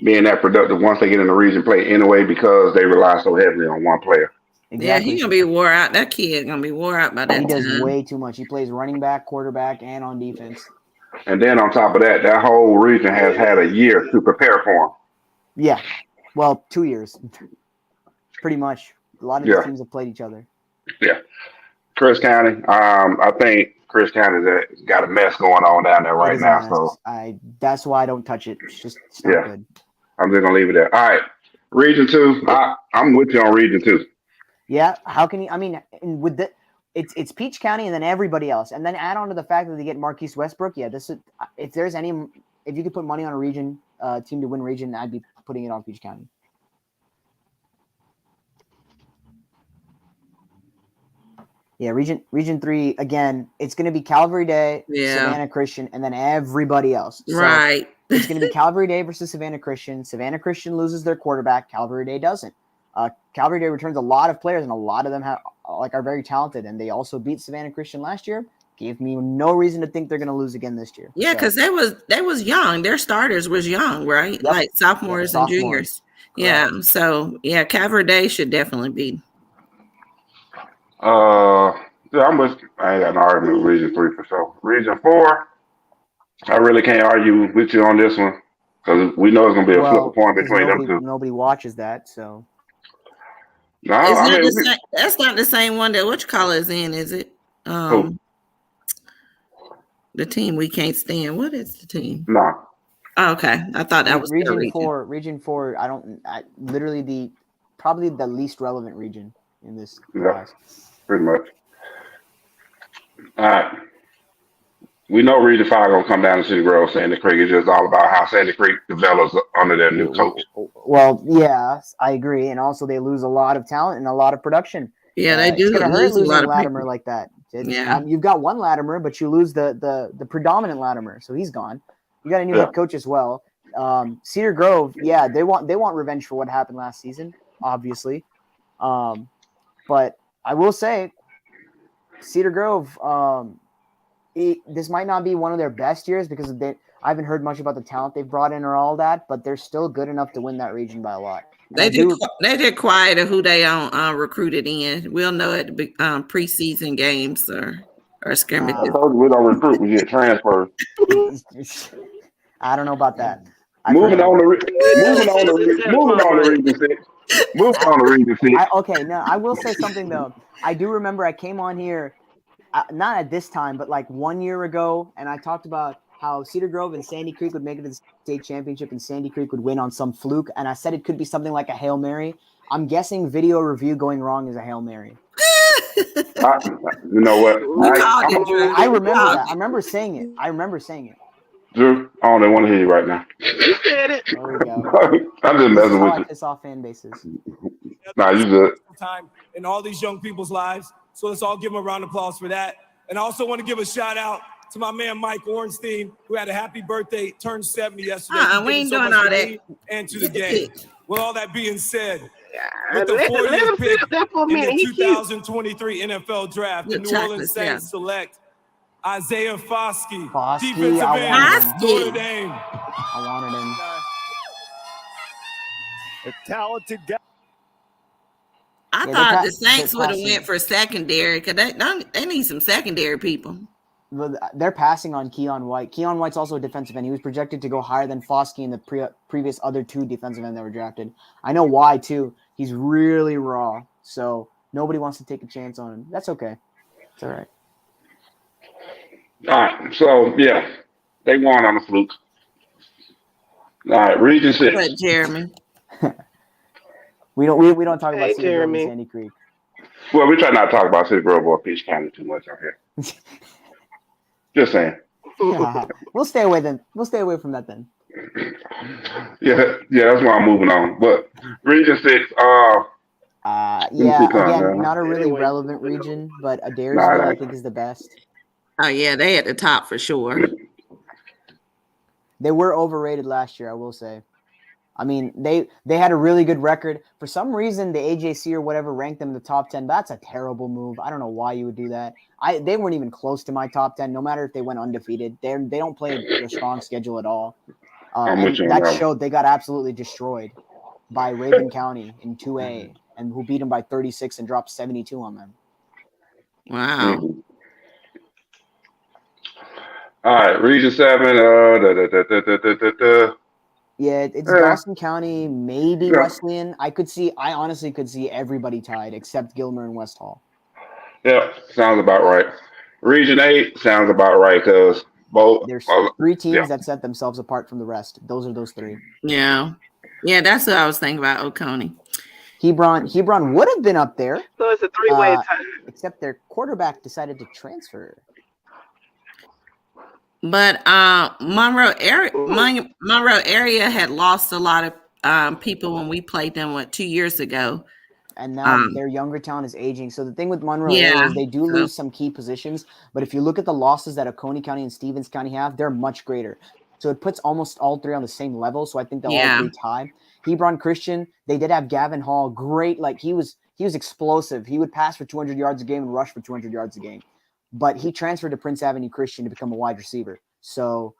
being that productive once they get in the region play anyway, because they rely so heavily on one player. Exactly. Yeah, he's gonna be wore out. That kid gonna be wore out by that He does time. way too much. He plays running back, quarterback, and on defense. And then on top of that, that whole region has had a year to prepare for him. Yeah. Well, 2 years. Pretty much. A lot of these teams have played each other. Yeah. Chris County, I think Chris County's got a mess going on down there right now. So that's why I don't touch it. It's not good. I'm just gonna leave it there. All right. Region 2. I'm with you on Region 2. Yeah. How can you? I mean, with it's Peach County and then everybody else, and then add on to the fact that they get Marquise Westbrook. Yeah, this is if you could put money on a region team to win region, I'd be putting it on Peach County. Yeah, Region 3 again. It's going to be Calvary Day, Savannah Christian, and then everybody else. So right. It's going to be Calvary Day versus Savannah Christian. Savannah Christian loses their quarterback. Calvary Day doesn't. Calvary Day returns a lot of players, and a lot of them are very talented. And they also beat Savannah Christian last year. Gave me no reason to think they're going to lose again this year. Yeah, because they was young. Their starters was young, right? Yep. Like sophomores and juniors. Correct. Yeah. So yeah, Calvary Day should definitely be. Yeah, I ain't got an argument with Region 3 for sure. Region 4, I really can't argue with you on this one, because we know it's going to be a flip point between them two. Nobody watches that, so. No, that's not the same one that is in, is it? Who? The team we can't stand. What is the team? No. Oh, okay, I thought that was Region 4. Region 4. Literally probably the least relevant region in this class. Pretty much. All right. We know Region 5 going to come down to City Grove. Sandy Creek is just all about how Sandy Creek develops under their new coach. Well, yeah, I agree. And also they lose a lot of talent and a lot of production. Yeah, they do. It's going to hurt losing Latimer people like that. Yeah. You've got one Latimer, but you lose the predominant Latimer, so he's gone. You got a new head coach as well. Cedar Grove, yeah, they want revenge for what happened last season, obviously. But I will say, Cedar Grove, this might not be one of their best years because I haven't heard much about the talent they've brought in or all that, but they're still good enough to win that region by a lot. They did quiet of who they recruited in. We'll know at the preseason games or scrimmages. I told you we don't recruit, we get transfers. I don't know about that. Moving on to Region 6. Moving on to Region 6. Okay, no, I will say something though. I do remember I came on here, not at this time, but like 1 year ago, and I talked about how Cedar Grove and Sandy Creek would make it to the state championship and Sandy Creek would win on some fluke, and I said it could be something like a Hail Mary. I'm guessing video review going wrong is a Hail Mary. You know what? I remember that. I remember saying it. Drew, I don't want to hear you right now. You said it. There we go. I'm just messing with you. Piss off fan bases. Nah, you good. Time in all these young people's lives. So let's all give them a round of applause for that. And I also want to give a shout out to my man Mike Ornstein, who had a happy birthday, turned 70 yesterday. We ain't doing all that. And to the game. With all that being said, With the 40th pick in the He 2023 NFL Draft, the New Orleans Saints select Isaiah Foskey, defensive end, Notre Dame. I wanted him. A talented guy. I thought the Saints would have went for secondary because they need some secondary people. They're passing on Keon White. Keon White's also a defensive end. He was projected to go higher than Foskey and the previous other two defensive ends that were drafted. I know why, too. He's really raw, so nobody wants to take a chance on him. That's okay. It's all right. All right, so, yeah, they won on the fluke. All right, Region 6. But Jeremy. We don't talk about Cedar Grove and Sandy Creek. Well, we try not to talk about Cedar Grove or Peach County too much out here. Just saying. We'll stay away then. We'll stay away from that then. Yeah, that's why I'm moving on. But Region 6, Yeah, again, man. not a really relevant region, but Nah, Adairsville I think is the best. Oh yeah, they at the top for sure. They were overrated last year, I will say. I mean, they had a really good record. For some reason, the AJC or whatever ranked them in the top 10. That's a terrible move. I don't know why you would do that. They weren't even close to my top 10, no matter if they went undefeated. They don't play a strong schedule at all. I'm with And you on that that. showed they got absolutely destroyed by Raven County in 2A, and who beat them by 36 and dropped 72 on them. Wow. Mm-hmm. All right, Region 7. Yeah, it's Dawson County, maybe Wesleyan. I honestly could see everybody tied except Gilmer and West Hall. Yeah, sounds about right. Region 8 sounds about right because both. There's three teams that set themselves apart from the rest. Those are those three. Yeah, that's what I was thinking about. Oconee. Hebron would have been up there. So it's a three-way tie. Except their quarterback decided to transfer. But Monroe area had lost a lot of people when we played them 2 years ago. And now their younger town is aging. So the thing with Monroe area is they do lose some key positions. But if you look at the losses that Oconee County and Stevens County have, they're much greater. So it puts almost all three on the same level. So I think they'll all three tie. Hebron Christian, they did have Gavin Hall. Great. Like he was explosive. He would pass for 200 yards a game and rush for 200 yards a game. But he transferred to Prince Avenue Christian to become a wide receiver. So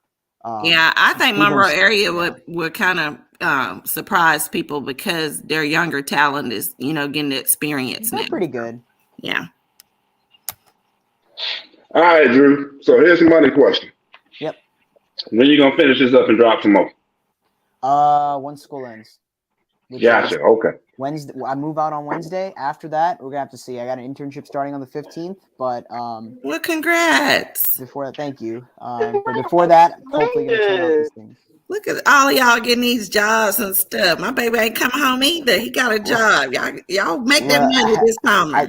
I think Monroe area would kind of surprise people because their younger talent is, getting the experience. They're pretty good. Yeah. All right, Drew. So here's the money question. Yep. When you gonna finish this up and drop some more? Once school ends. Gotcha. Okay. Wednesday. I move out on Wednesday. After that, we're gonna have to see. I got an internship starting on the 15th, but well, congrats. Before that, thank you. But before that, hopefully gonna turn out these things. Look at all of y'all getting these jobs and stuff. My baby ain't coming home either. He got a job. Y'all make that money this summer.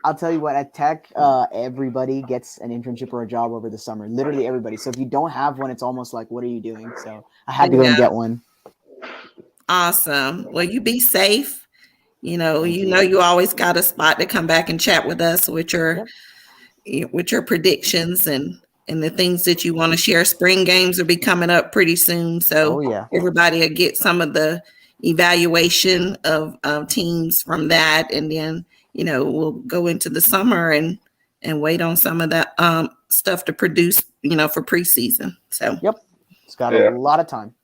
I'll tell you what, at Tech, everybody gets an internship or a job over the summer. Literally everybody. So if you don't have one, it's almost like, what are you doing? So I had to go and get one. Awesome. Well, you be safe. You always got a spot to come back and chat with us with your predictions and the things that you want to share. Spring games will be coming up pretty soon. So everybody will get some of the evaluation of teams from that. And then, we'll go into the summer and wait on some of that stuff to produce, for preseason. So, it's got a lot of time.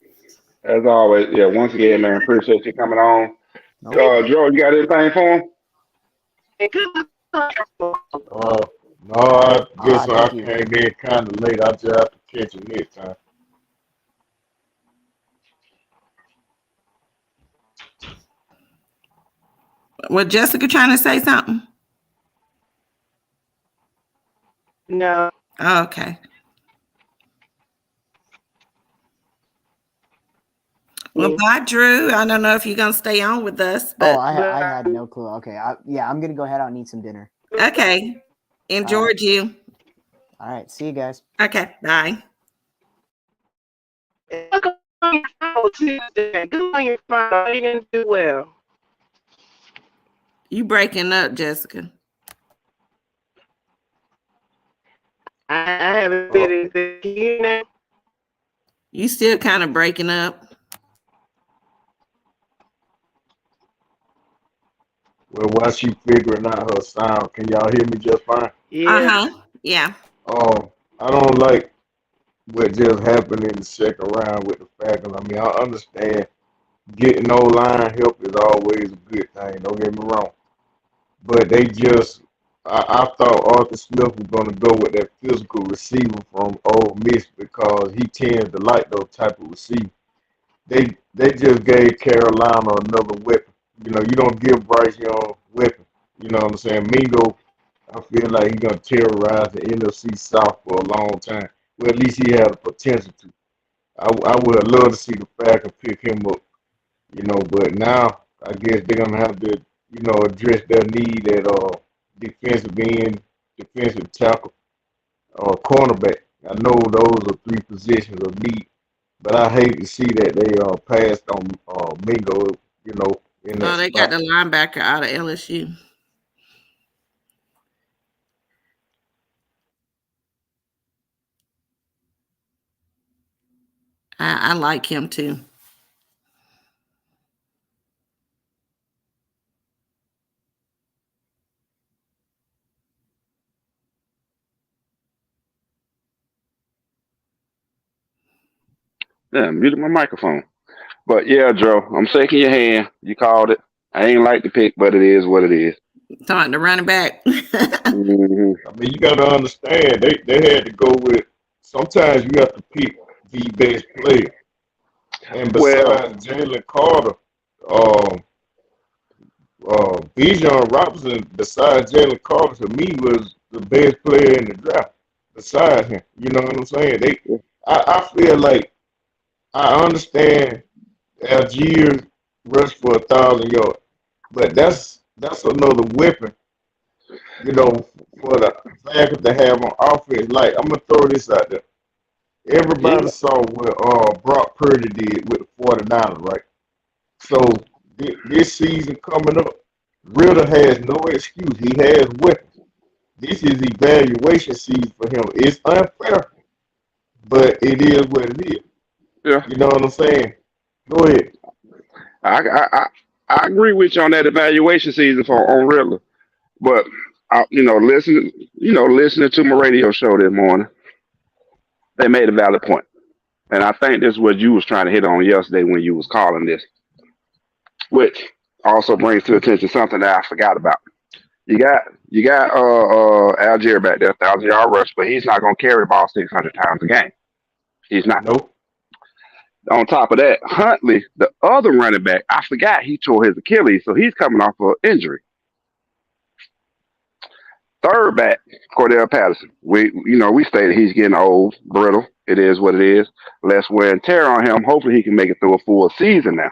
As always, once again, man, appreciate you coming on. Joe, you got anything for him? No, I guess I came in kind of late. I just have to catch it next time. Was Jessica trying to say something? No. Oh, okay. Well, bye, Drew. I don't know if you're going to stay on with us. But... I had no clue. Okay. I'm going to go head out and eat some dinner. Okay. Enjoyed you. All right. See you guys. Okay. Bye. Good on your phone. You're going to do well. You breaking up, Jessica. I haven't said anything. Can you hear now? You still kind of breaking up. Well, while she figuring out her sound, can y'all hear me just fine? Yeah. Yeah. I don't like what just happened in the second round with the Falcons. I mean, I understand getting O-line help is always a good thing. Don't get me wrong. But I thought Arthur Smith was going to go with that physical receiver from Ole Miss because he tends to like those type of receivers. They just gave Carolina another weapon. You don't give Bryce Young weapon. You know what I'm saying? Mingo, I feel like he's going to terrorize the NFC South for a long time. Well, at least he had the potential to. I would have loved to see the Falcons pick him up. But now I guess they're going to have to, address their need at defensive end, defensive tackle, or cornerback. I know those are three positions of need, but I hate to see that they passed on Mingo, in that Oh, they got spot. the linebacker out of LSU. I like him too. Yeah, muted my microphone. But yeah, Joe, I'm shaking your hand. You called it. I ain't like the pick, but it is what it is. Talking the running back. Mm-hmm. I mean, you got to understand they had to go with. Sometimes you have to pick the best player, and Well, besides Jalen Carter, Bijan Robinson, besides Jalen Carter, to me was the best player in the draft. Besides him, you know what I'm saying? I feel like I understand Algier rushed for 1,000 yards, but that's another weapon, for the Falcons to have on offense. Like, I'm gonna throw this out there. Everybody yeah, saw what Brock Purdy did with the 49ers, right? So this season coming up, Ritter has no excuse. He has weapons. This is evaluation season for him. It's unfair, but it is what it is. yeah. You know what I'm saying? Go ahead. I agree with you on that evaluation season for on Riddler. But listening to my radio show this morning, they made a valid point. And I think this is what you was trying to hit on yesterday when you was calling this, which also brings to attention something that I forgot about. You got Algier back there, 1,000 yard rush, but he's not gonna carry the ball 600 times a game. He's not. Nope. On top of that, Huntley, the other running back, I forgot he tore his Achilles, so he's coming off of injury. Third back, Cordell Patterson. We stated he's getting old, brittle. It is what it is. Less wear and tear on him. Hopefully he can make it through a full season now,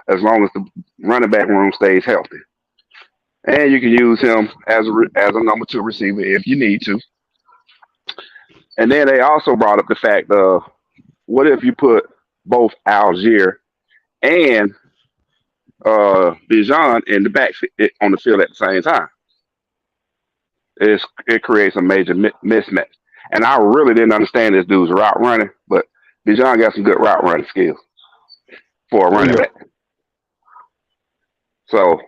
as long as the running back room stays healthy. And you can use him as a number two receiver if you need to. And then they also brought up the fact of what if you put both Algier and Bijan in the back on the field at the same time? It creates a major mismatch. And I really didn't understand this dude's route running, but Bijan got some good route running skills for a running back. So,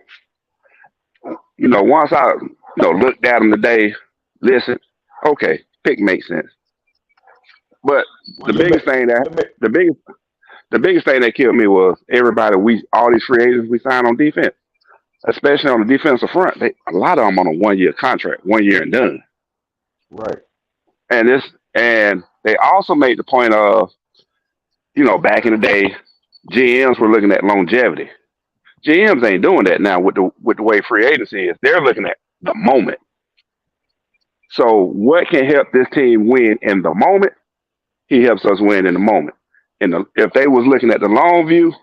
once I looked at him today, listen, okay, pick makes sense. But the biggest thing that killed me was all these free agents we signed on defense, especially on the defensive front. A lot of them on a 1-year contract, 1 year and done. Right. And they also made the point of, back in the day, GMs were looking at longevity. GMs ain't doing that now with the way free agency is. They're looking at the moment. So what can help this team win in the moment? He helps us win in the moment. If they was looking at the long view,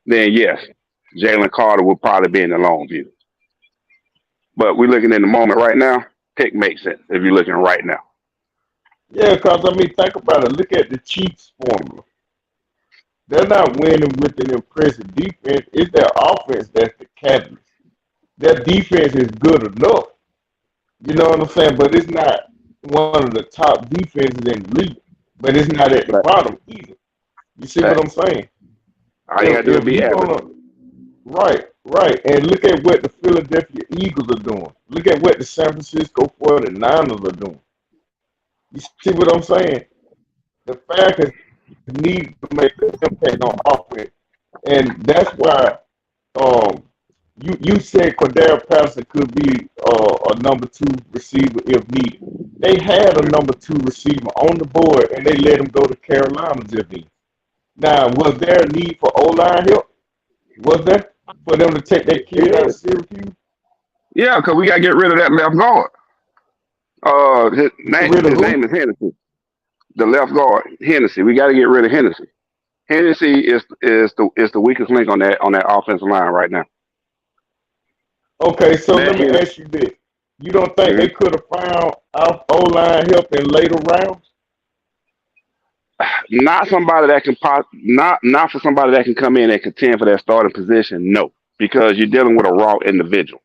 then yes, Jalen Carter would probably be in the long view. But we're looking in the moment right now. Pick makes sense if you're looking right now. Yeah, because, think about it. Look at the Chiefs formula. They're not winning with an impressive defense. It's their offense that's the catalyst. Their defense is good enough. You know what I'm saying? But it's not one of the top defenses in the league. But it's not at the bottom either. You see what I'm saying? All you got to do is be average. Right. And look at what the Philadelphia Eagles are doing. Look at what the San Francisco 49ers are doing. You see what I'm saying? The Falcons need to make an impact on offense. And that's why you said Cordell Patterson could be a number two receiver if needed. They had a number two receiver on the board, and they let him go to Carolina if needed. Now, was there a need for O-line help? Was there for them to take that kid out of Syracuse? Yeah, because we got to get rid of that left guard. His name is Hennessy. The left guard, Hennessy. We got to get rid of Hennessy. Hennessy is the weakest link on that offensive line right now. Okay, so let me ask you this. You don't think they could have found our O-line help in later rounds? Not somebody that can not for somebody that can come in and contend for that starting position. No, because you're dealing with a raw individual.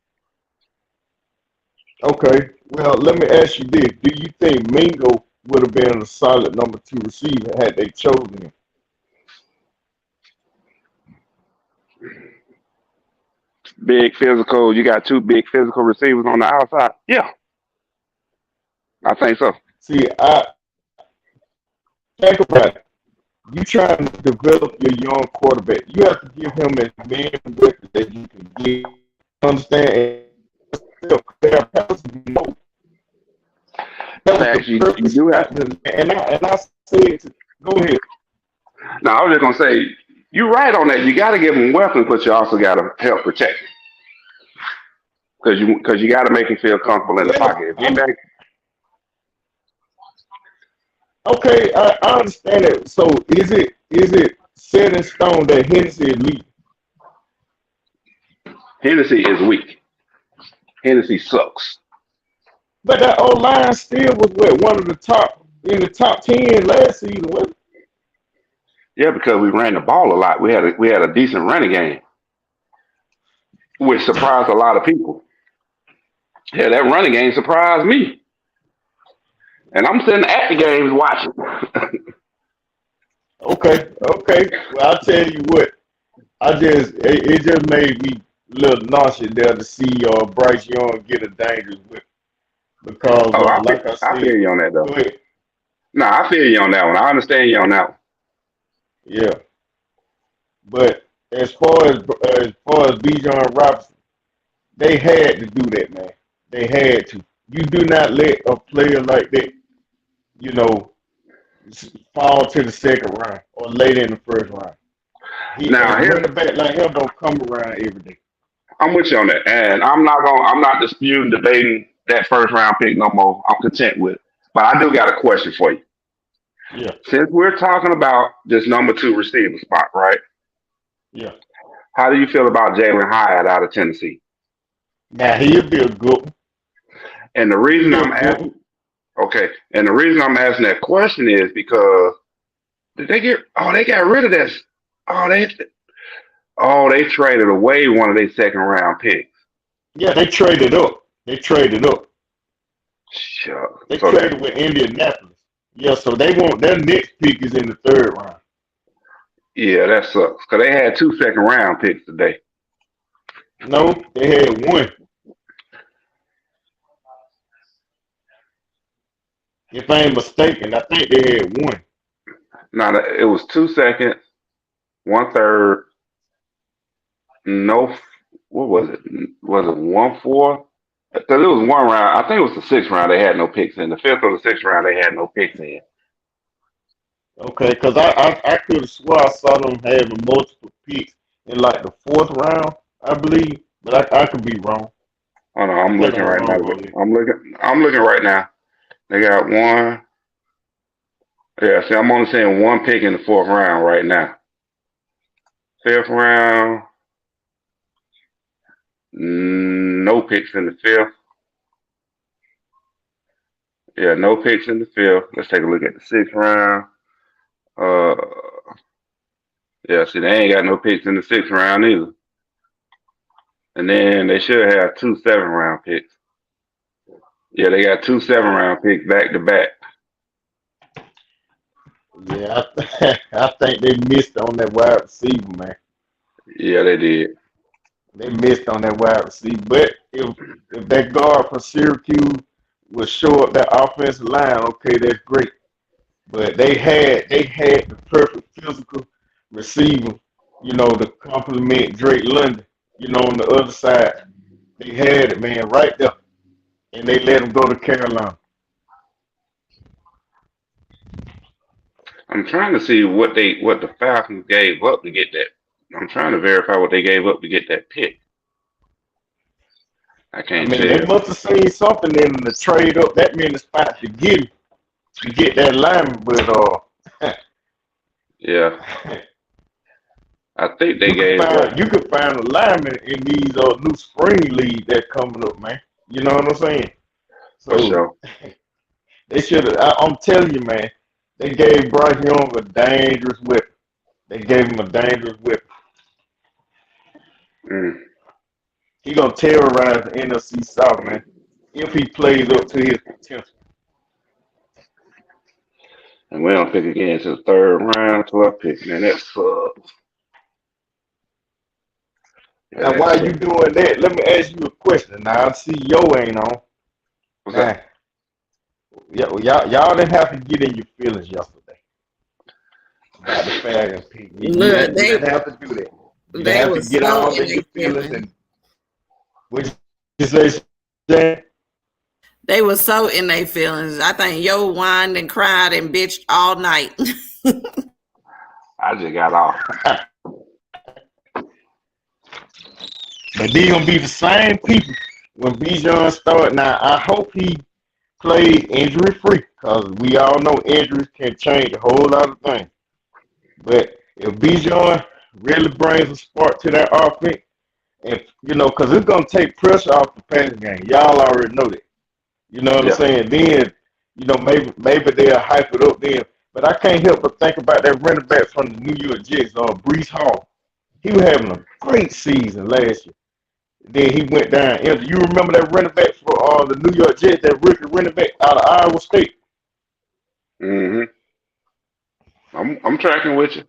Okay. Well, let me ask you this: do you think Mingo would have been a solid number 2 receiver had they chosen him? Big physical. You got 2 big physical receivers on the outside. Yeah, I think so. See, I think about it. You trying to develop your young quarterback. You have to give him as many weapons that you can get. Understand? Facts, you do have to. And I said, go ahead. No, I was just gonna say you're right on that. You got to give him weapons, but you also got to help protect him because you got to make him feel comfortable in the pocket. If he back, okay, I understand it. So is it set in stone that Hennessy is leading? Hennessy is weak. Hennessy sucks. But that old line still was one of the top in the top 10 last season, wasn't it? Yeah, because we ran the ball a lot. We had a decent running game, which surprised a lot of people. Yeah, that running game surprised me. And I'm sitting at the games watching. Okay. Well, I'll tell you what. It just made me a little nauseous there to see Bryce Young get a dangerous whip. Because, I feel you on that, though. No, I feel you on that one. I understand you on that one. Yeah. But as far as Bijan Robinson, they had to do that, man. They had to. You do not let a player like that, fall to the second round or later in the first round. Running back like him don't come around every day. I'm with you on that, and I'm not disputing, debating that first round pick no more. I'm content with it. But I do got a question for you. Yeah. Since we're talking about this number 2 receiver spot, right? Yeah. How do you feel about Jalen Hyatt out of Tennessee? Now he'll be a good one. And the reason I'm asking that question is because they got rid of this. They traded away one of their second round picks. Yeah, they traded up. Sure. They traded with Indianapolis. Yeah, so their next pick is in the 3rd round. Yeah, that sucks. Because they had 2 second round picks today. No, they had 1. If I ain't mistaken, I think they had 1. No, it was 2 seconds, 1/3. No, what was it? Was it 1/4? Because it was 1 round. I think it was the 6th round. They had no picks in. The 5th or the 6th round, they had no picks in. Okay, because I could have swore I saw them having multiple picks in like the 4th round, I believe, but I could be wrong. Oh no, I'm looking right now. I'm looking right now. They got 1. Yeah, see, I'm only saying 1 pick in the 4th round right now. 5th round, no picks in the 5th. Yeah, no picks in the 5th. Let's take a look at the 6th round. Yeah, see, they ain't got no picks in the 6th round either. And then they should have 2 7-round picks. Yeah, they got 2 7-round picks back to back. Yeah, I think they missed on that wide receiver, man. Yeah, they did. They missed on that wide receiver. But if that guard from Syracuse would show up that offensive line, okay, that's great. But they had the perfect physical receiver, to complement Drake London, on the other side. They had it, man, right there. And they let him go to Carolina. I'm trying to see what the Falcons gave up to get that. I'm trying to verify what they gave up to get that pick. I can't tell. They must have seen something in the trade up. That meant the spot to get that lineman, but yeah. I think they you could find a lineman in these new spring league that's coming up, man. You know what I'm saying? So For sure. they should have. I'm telling you, man. They gave Bryce Young a dangerous weapon. They gave him a dangerous weapon. He gonna terrorize the NFC South, man, if he plays up to his potential. And we don't pick again to the third round, 12th pick. Man, that sucks. Now, while you doing that, let me ask you a question. Now, I see Yo ain't on. What's that? Y'all didn't have to get in your feelings yesterday about the Falcons pick. You Look, didn't have to do that. You they didn't have was to get so all in in your their feelings. feelings. And what you say, Stan? They were so in their feelings. I think Yo whined and cried and bitched all night. I just got off. But these gonna be the same people when Bijan start. Now, I hope he played injury free, because we all know injuries can change a whole lot of things. But if Bijan really brings a spark to that offense, and because it's gonna take pressure off the passing game. Y'all already know that. You know what I'm saying? Then, maybe they'll hype it up then. But I can't help but think about that running back from the New York Jets, Breece Hall. He was having a great season last year. Then he went down. You remember that running back for the New York Jets, that rookie running back out of Iowa State? I'm tracking with you.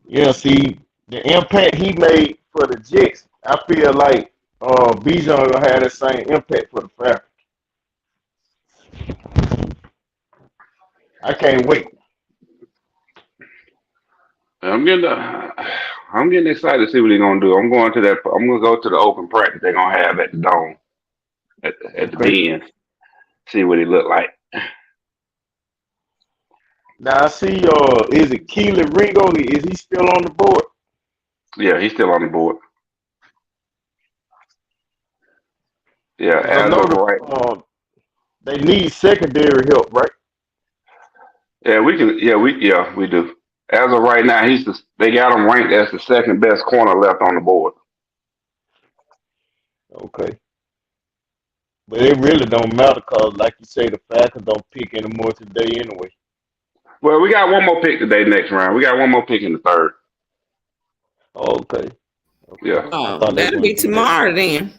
Yeah, see, the impact he made for the Jets, I feel like Bijan gonna have that same impact for the Falcons. I can't wait. I'm getting excited to see what he's gonna do. I'm gonna go to the open practice they're gonna have at the Dome, at the Benz. See what he look like. Now I see is it Keely Ringo? Is he still on the board? Yeah, he's still on the board. Yeah, as of right. They need secondary help, right? Yeah, we do. As of right now, they got him ranked as the second best corner left on the board. Okay. But it really don't matter, because, like you say, the Falcons don't pick anymore today anyway. Well, we got one more pick today next round. We got one more pick in the third. Okay. Yeah. Oh, that'll be tomorrow then.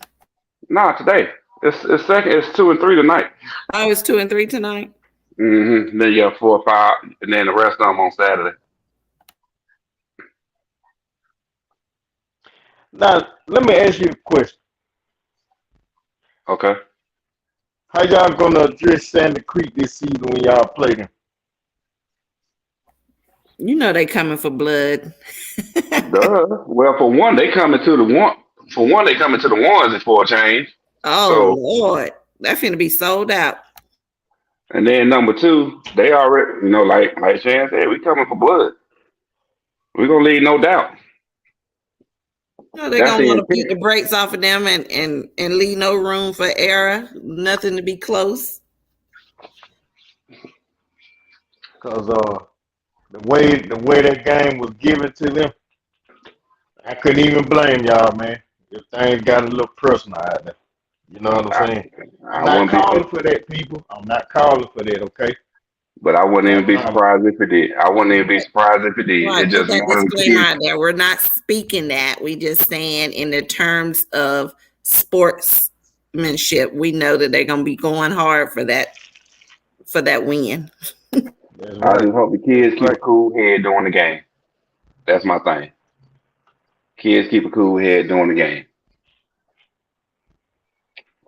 Nah, today. It's second. It's 2 and 3 tonight. Oh, it's 2 and 3 tonight. Then you got 4 or 5, and then the rest of them on Saturday. Now, let me ask you a question. Okay. How y'all gonna address Sandy Creek this season when y'all play them? You know they coming for blood. Duh. Well, for one, they coming to the one. For one, they coming to the ones for a change. Oh, Lord. That's finna be sold out. And then number 2, they already, like Shan said, we coming for blood. We're gonna leave no doubt. No, they're gonna want to beat the brakes off of them and leave no room for error, nothing to be close. Because the way that game was given to them, I couldn't even blame y'all, man. If things got a little personal out there. You know what I'm saying? I'm not calling for that, people. I'm not calling for that, okay? But I wouldn't even be surprised if it did. Right, It just that disclaimer out there. We're not speaking that. We just saying in the terms of sportsmanship, we know that they're gonna be going hard for that win. I just hope the kids keep a cool head during the game. That's my thing. Kids keep a cool head during the game.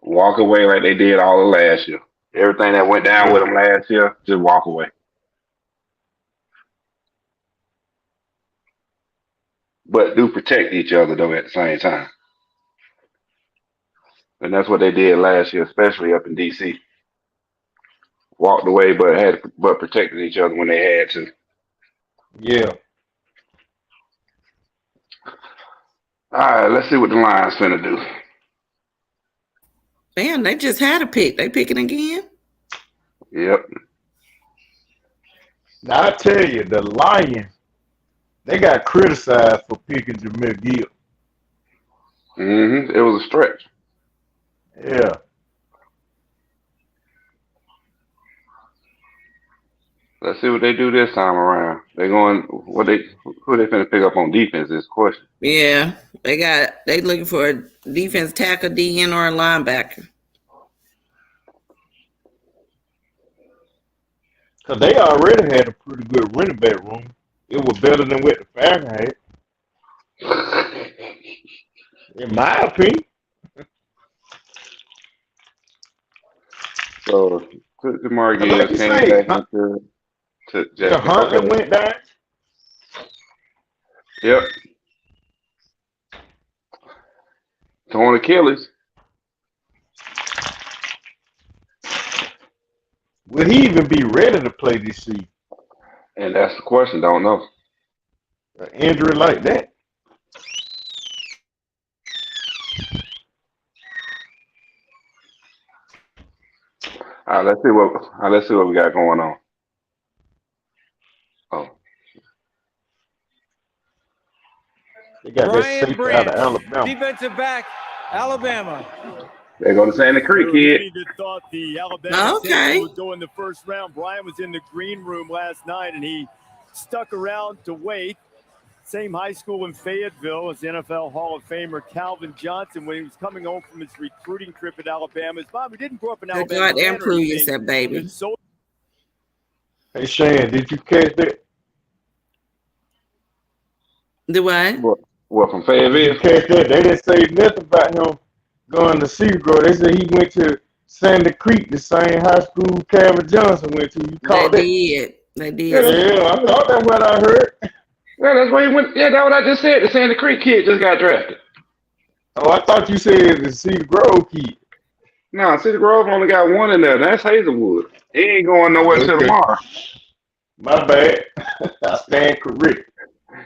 Walk away like they did all of last year. Everything that went down with them last year, just walk away. But do protect each other, though, at the same time. And that's what they did last year, especially up in D.C. Walked away, but protected each other when they had to. Yeah. All right, let's see what the Lions finna do. Man, they just had a pick. They picking again? Yep. Now, I tell you, the Lions, they got criticized for picking Jameer Gibbs. It was a stretch. Yeah. Let's see what they do this time around. They're going who they finna pick up on defense is the question. Yeah, they looking for a defense tackle, DN, or a linebacker. Because they already had a pretty good running back room. It was better than what the Falcons had. In my opinion. So Jamar Like Gibbs you came say, back into the Jackson. Hunter went down. Yep. Torn Achilles. Will he even be ready to play this season? And that's the question. Don't know. An injury like that? All right, let's see what we got going on. Oh. They got Brian that safety Branch, out of Alabama. defensive back, Alabama. They go to Sandy Creek, kid. Many that thought the Alabama Okay. safety would go in the first round. Brian was in the green room last night, and he stuck around to wait. Same high school in Fayetteville as NFL Hall of Famer Calvin Johnson when he was coming home from his recruiting trip at Alabama. His mom, he didn't grow up in Good Alabama. God, damn prove yourself, baby. So Hey, Shane, did you catch that? The what? What from Did Fayetteville? you catch that? They didn't say nothing about him going to Cedar Grove. They said he went to Sandy Creek, the same high school Calvin Johnson went to. You caught that? They did. Yeah, I thought that's what I heard. Yeah, that's where he went. Yeah, that's what I just said. The Sandy Creek kid just got drafted. Oh, I thought you said the Cedar Grove kid. No, Cedar Grove only got one in there. That's Hazelwood. He ain't going nowhere till Okay. tomorrow. My bad. I stand correct.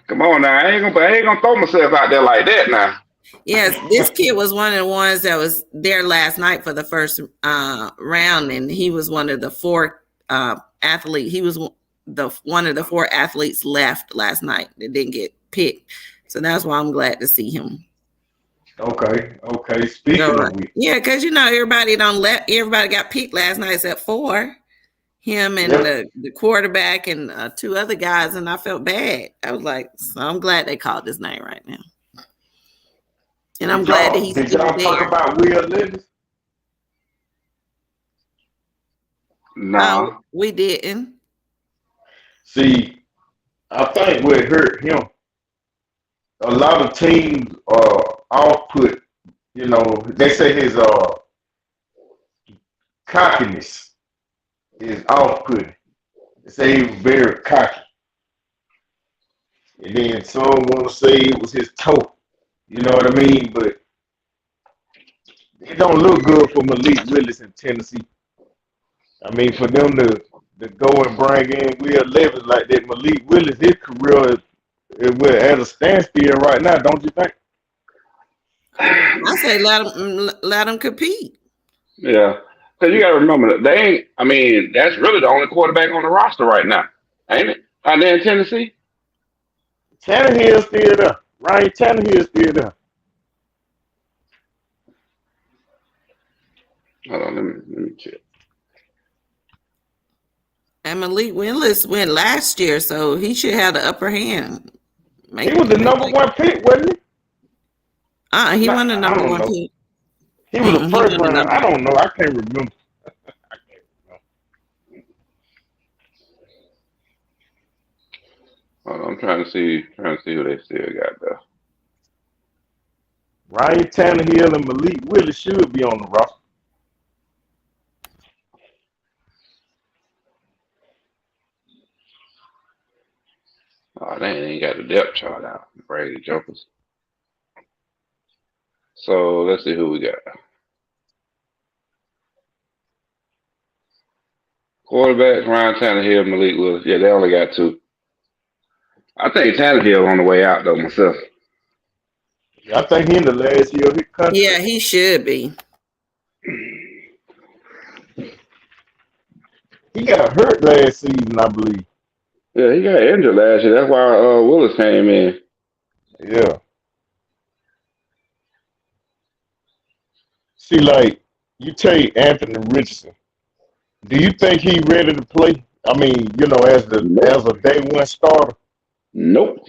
Come on now. I ain't gonna throw myself out there like that now. Yes, this kid was one of the ones that was there last night for the first round, and he was one of the four athletes. He was one of the four athletes left last night that didn't get picked. So that's why I'm glad to see him. Okay. Speaking of which, Yeah, because everybody got picked last night except four. Him and the quarterback and two other guys, and I felt bad. I was like, so I'm glad they called his name right now. And I'm glad that he's did still y'all talk there. about Will Levis? No. We didn't. See, I think what hurt him, a lot of teams output, they say his cockiness is off-putting. They say he was very cocky. And then some want to say it was his toe. You know what I mean? But it don't look good for Malik Willis in Tennessee. I mean, for them to go and bring in Will Levis like that, Malik Willis, his career is at a standstill right now, don't you think? I say let him compete. Yeah. Because you got to remember, that's really the only quarterback on the roster right now, ain't it? Out there in Tennessee? Tannehill's still there. Ryan Tannehill's still there. Hold on, let me check. And Malik Willis went last year, so he should have the upper hand. He was the number one pick, wasn't he? He won the number one know. pick. He was the first round. I don't know. I can't remember. I'm trying to see who they still got there. Ryan Tannehill and Malik Willis should be on the roster. Oh, they ain't got the depth chart out. Brady Jumpers. So let's see who we got. Quarterbacks, Ryan Tannehill, Malik Willis. Yeah, they only got two. I think Tannehill on the way out though myself. I think he in the last year of his contract. Yeah, he should be. He got hurt last season, I believe. Yeah, he got injured last year. That's why Willis came in. Yeah. See, like, you take Anthony Richardson. Do you think he ready to play? I mean, as a day one starter? Nope.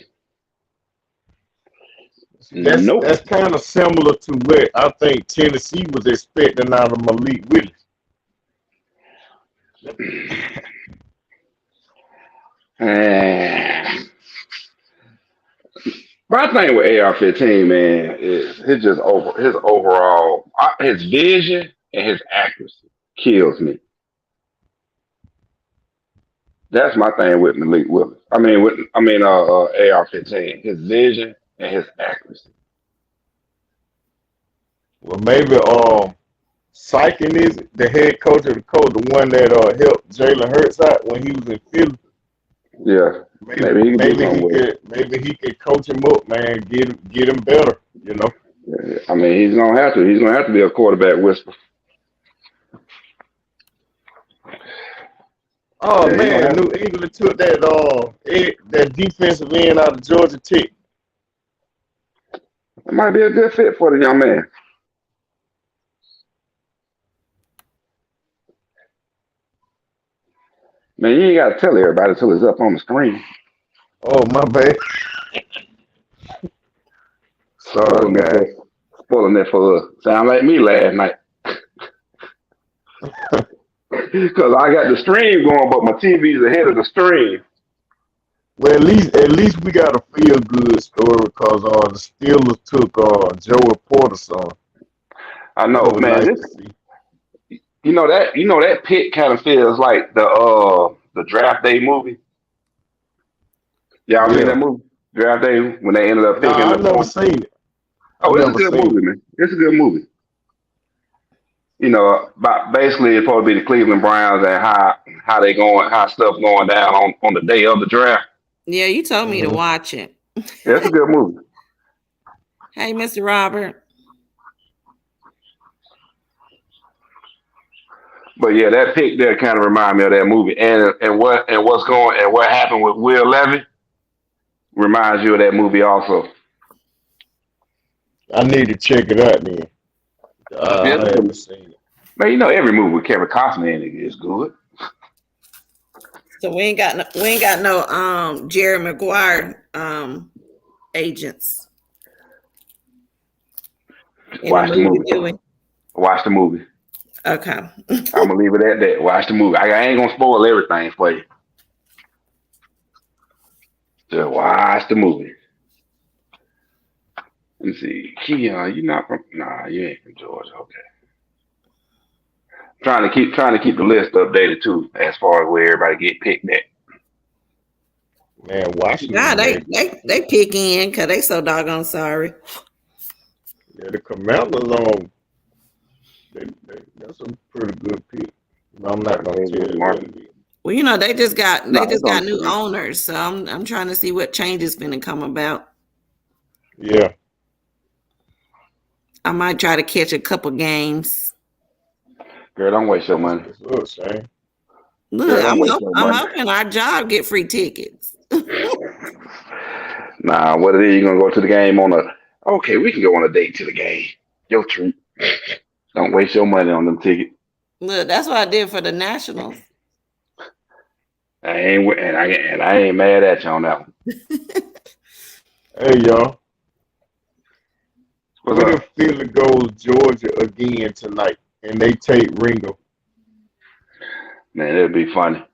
That's kind of similar to what I think Tennessee was expecting out of Malik Willis. My thing with AR-15, man, is his overall his vision and his accuracy kills me. That's my thing with Malik Willis. AR-15, his vision and his accuracy. Well, maybe Sykin is the head coach of the one that helped Jalen Hurts out when he was in Philly. Yeah, maybe he could coach him up, man. Get him better. I mean, he's gonna have to. He's gonna have to be a quarterback whisperer. Oh man, New England took that defensive end out of Georgia Tech. It might be a good fit for the young man. Man, you ain't got to tell everybody until it's up on the screen. Oh, my bad. Sorry, guys. Spoiling that for us. Sound like me last night. Because I got the stream going, but my TV's ahead of the stream. Well, at least we got a feel good story because the Steelers took Joey Porter's son. I know, man. You know that pick kind of feels like the Draft Day movie. Y'all seen that movie? Draft Day when they ended up picking. I've never seen it. Oh, it's a good movie, man. It's a good movie. Basically it's supposed to be the Cleveland Browns and how stuff going down on the day of the draft. Yeah, you told me to watch it. Yeah, it's a good movie. Hey, Mr. Robert. But yeah, that pick there kind of remind me of that movie, and what happened with Will Levy reminds you of that movie also. I need to check it out then. I haven't seen it. Man, every movie with Kevin Costner in it is good. So we ain't got no Jerry Maguire agents. Watch the movie. Watch the movie. Okay. I'm gonna leave it at that. Watch the movie. I ain't gonna spoil everything for you. Just watch the movie. Let's see. Keon, you not from? Nah, you ain't from Georgia. Okay. Trying to keep the list updated too, as far as where everybody get picked at. Man, Washington. Nah, they pick in because they so doggone sorry. Yeah, the Commanders that's a pretty good pick. I'm not gonna tell you what it is. Well, they just got new owners, so I'm trying to see what changes finna come about. Yeah. I might try to catch a couple games. Girl, don't waste your money. Look, Shane. Look, I'm hoping our job get free tickets. Nah, what it is, you're gonna go to the game okay, we can go on a date to the game. Your treat. Don't waste your money on them tickets. Look, that's what I did for the Nationals. I ain't mad at you on that one. Hey, y'all. What's What up? if Philly goes Georgia again tonight and they take Ringo? Man, that'd be funny.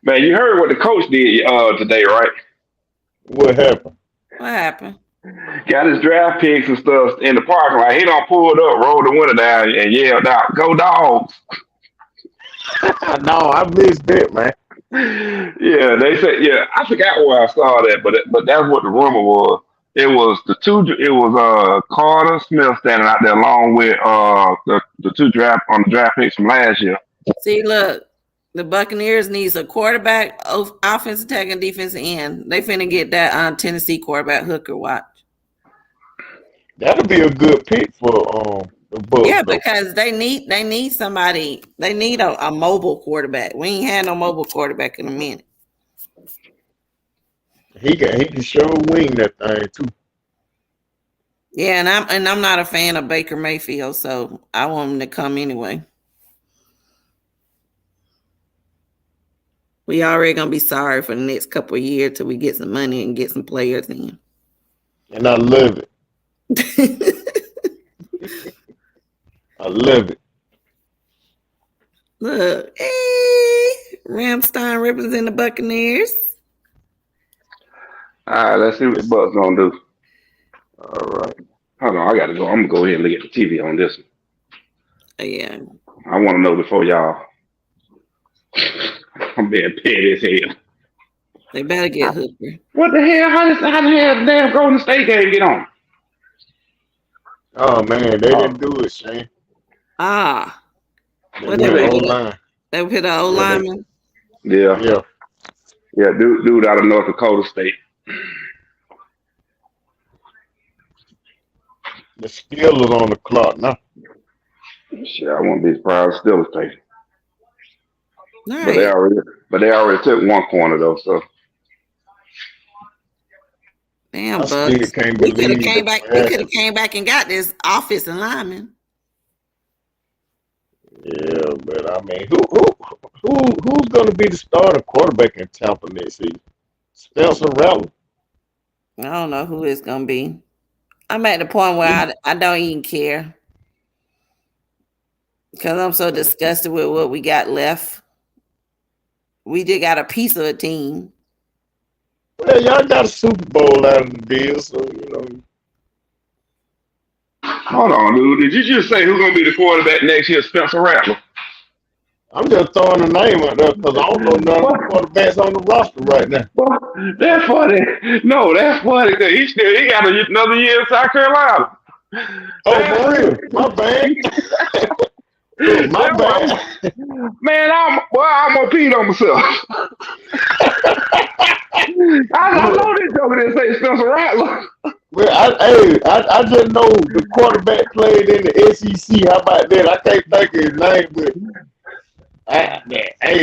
Man, you heard what the coach did today, right? What happened? What happened? Got his draft picks and stuff in the parking lot. He done pulled up, rolled the window down, and yelled out, "Go Dogs!" No, I missed that, man. Yeah, they said. Yeah, I forgot where I saw that, but that's what the rumor was. It was Carter Smith standing out there along with the two draft picks from last year. See, look, the Buccaneers needs a quarterback, offensive tackle, and defensive end. They finna get that Tennessee quarterback Hooker. Watch. That'll be a good pick for the Bucs. Yeah, because they need somebody. They need a mobile quarterback. We ain't had no mobile quarterback in a minute. He can show wing that thing too. Yeah, and I'm not a fan of Baker Mayfield, so I want him to come anyway. We already gonna be sorry for the next couple of years till we get some money and get some players in. And I love it. I love it. Look, hey, Ramstein representing the Buccaneers. All right, let's see what the Bucks gonna do. All right. Hold on, I gotta go. I'm gonna go ahead and look at the TV on this one. Yeah. I wanna know before y'all. I'm being petty as hell. They better get Hooker. What the hell? How the hell the damn Golden State game get on? Oh man, they didn't do it, Shane. Ah. What they O-line. They hit an O-lineman? Yeah. Yeah, dude out of North Dakota State. The Steelers on the clock now. Shit, I won't be surprised Steelers take it. Right. But they already took one corner though, so. Damn, I Bucks. still can't We could have believe came it. back. We could have came back and got this offensive lineman. Yeah, but I mean, who's going to be the starting quarterback in Tampa next season? Spencer Rattler. I don't know who it's gonna be. I'm at the point where I don't even care because I'm so disgusted with what we got left. We just got a piece of a team. Well, y'all got a Super Bowl out of the deal, so you know. Hold on, dude. Did you just say who's gonna be the quarterback next year? Spencer Rattler. I'm just throwing a name out there because I don't know none of the quarterbacks on the roster right now. That's funny. No, that's funny because he got another year in South Carolina. Oh, for real? My bad. My bad. Man, I'm gonna pee on myself. I don't know this joker didn't say Spencer Rattler. Well, I just know the quarterback played in the SEC. How about that? I can't think of his name, but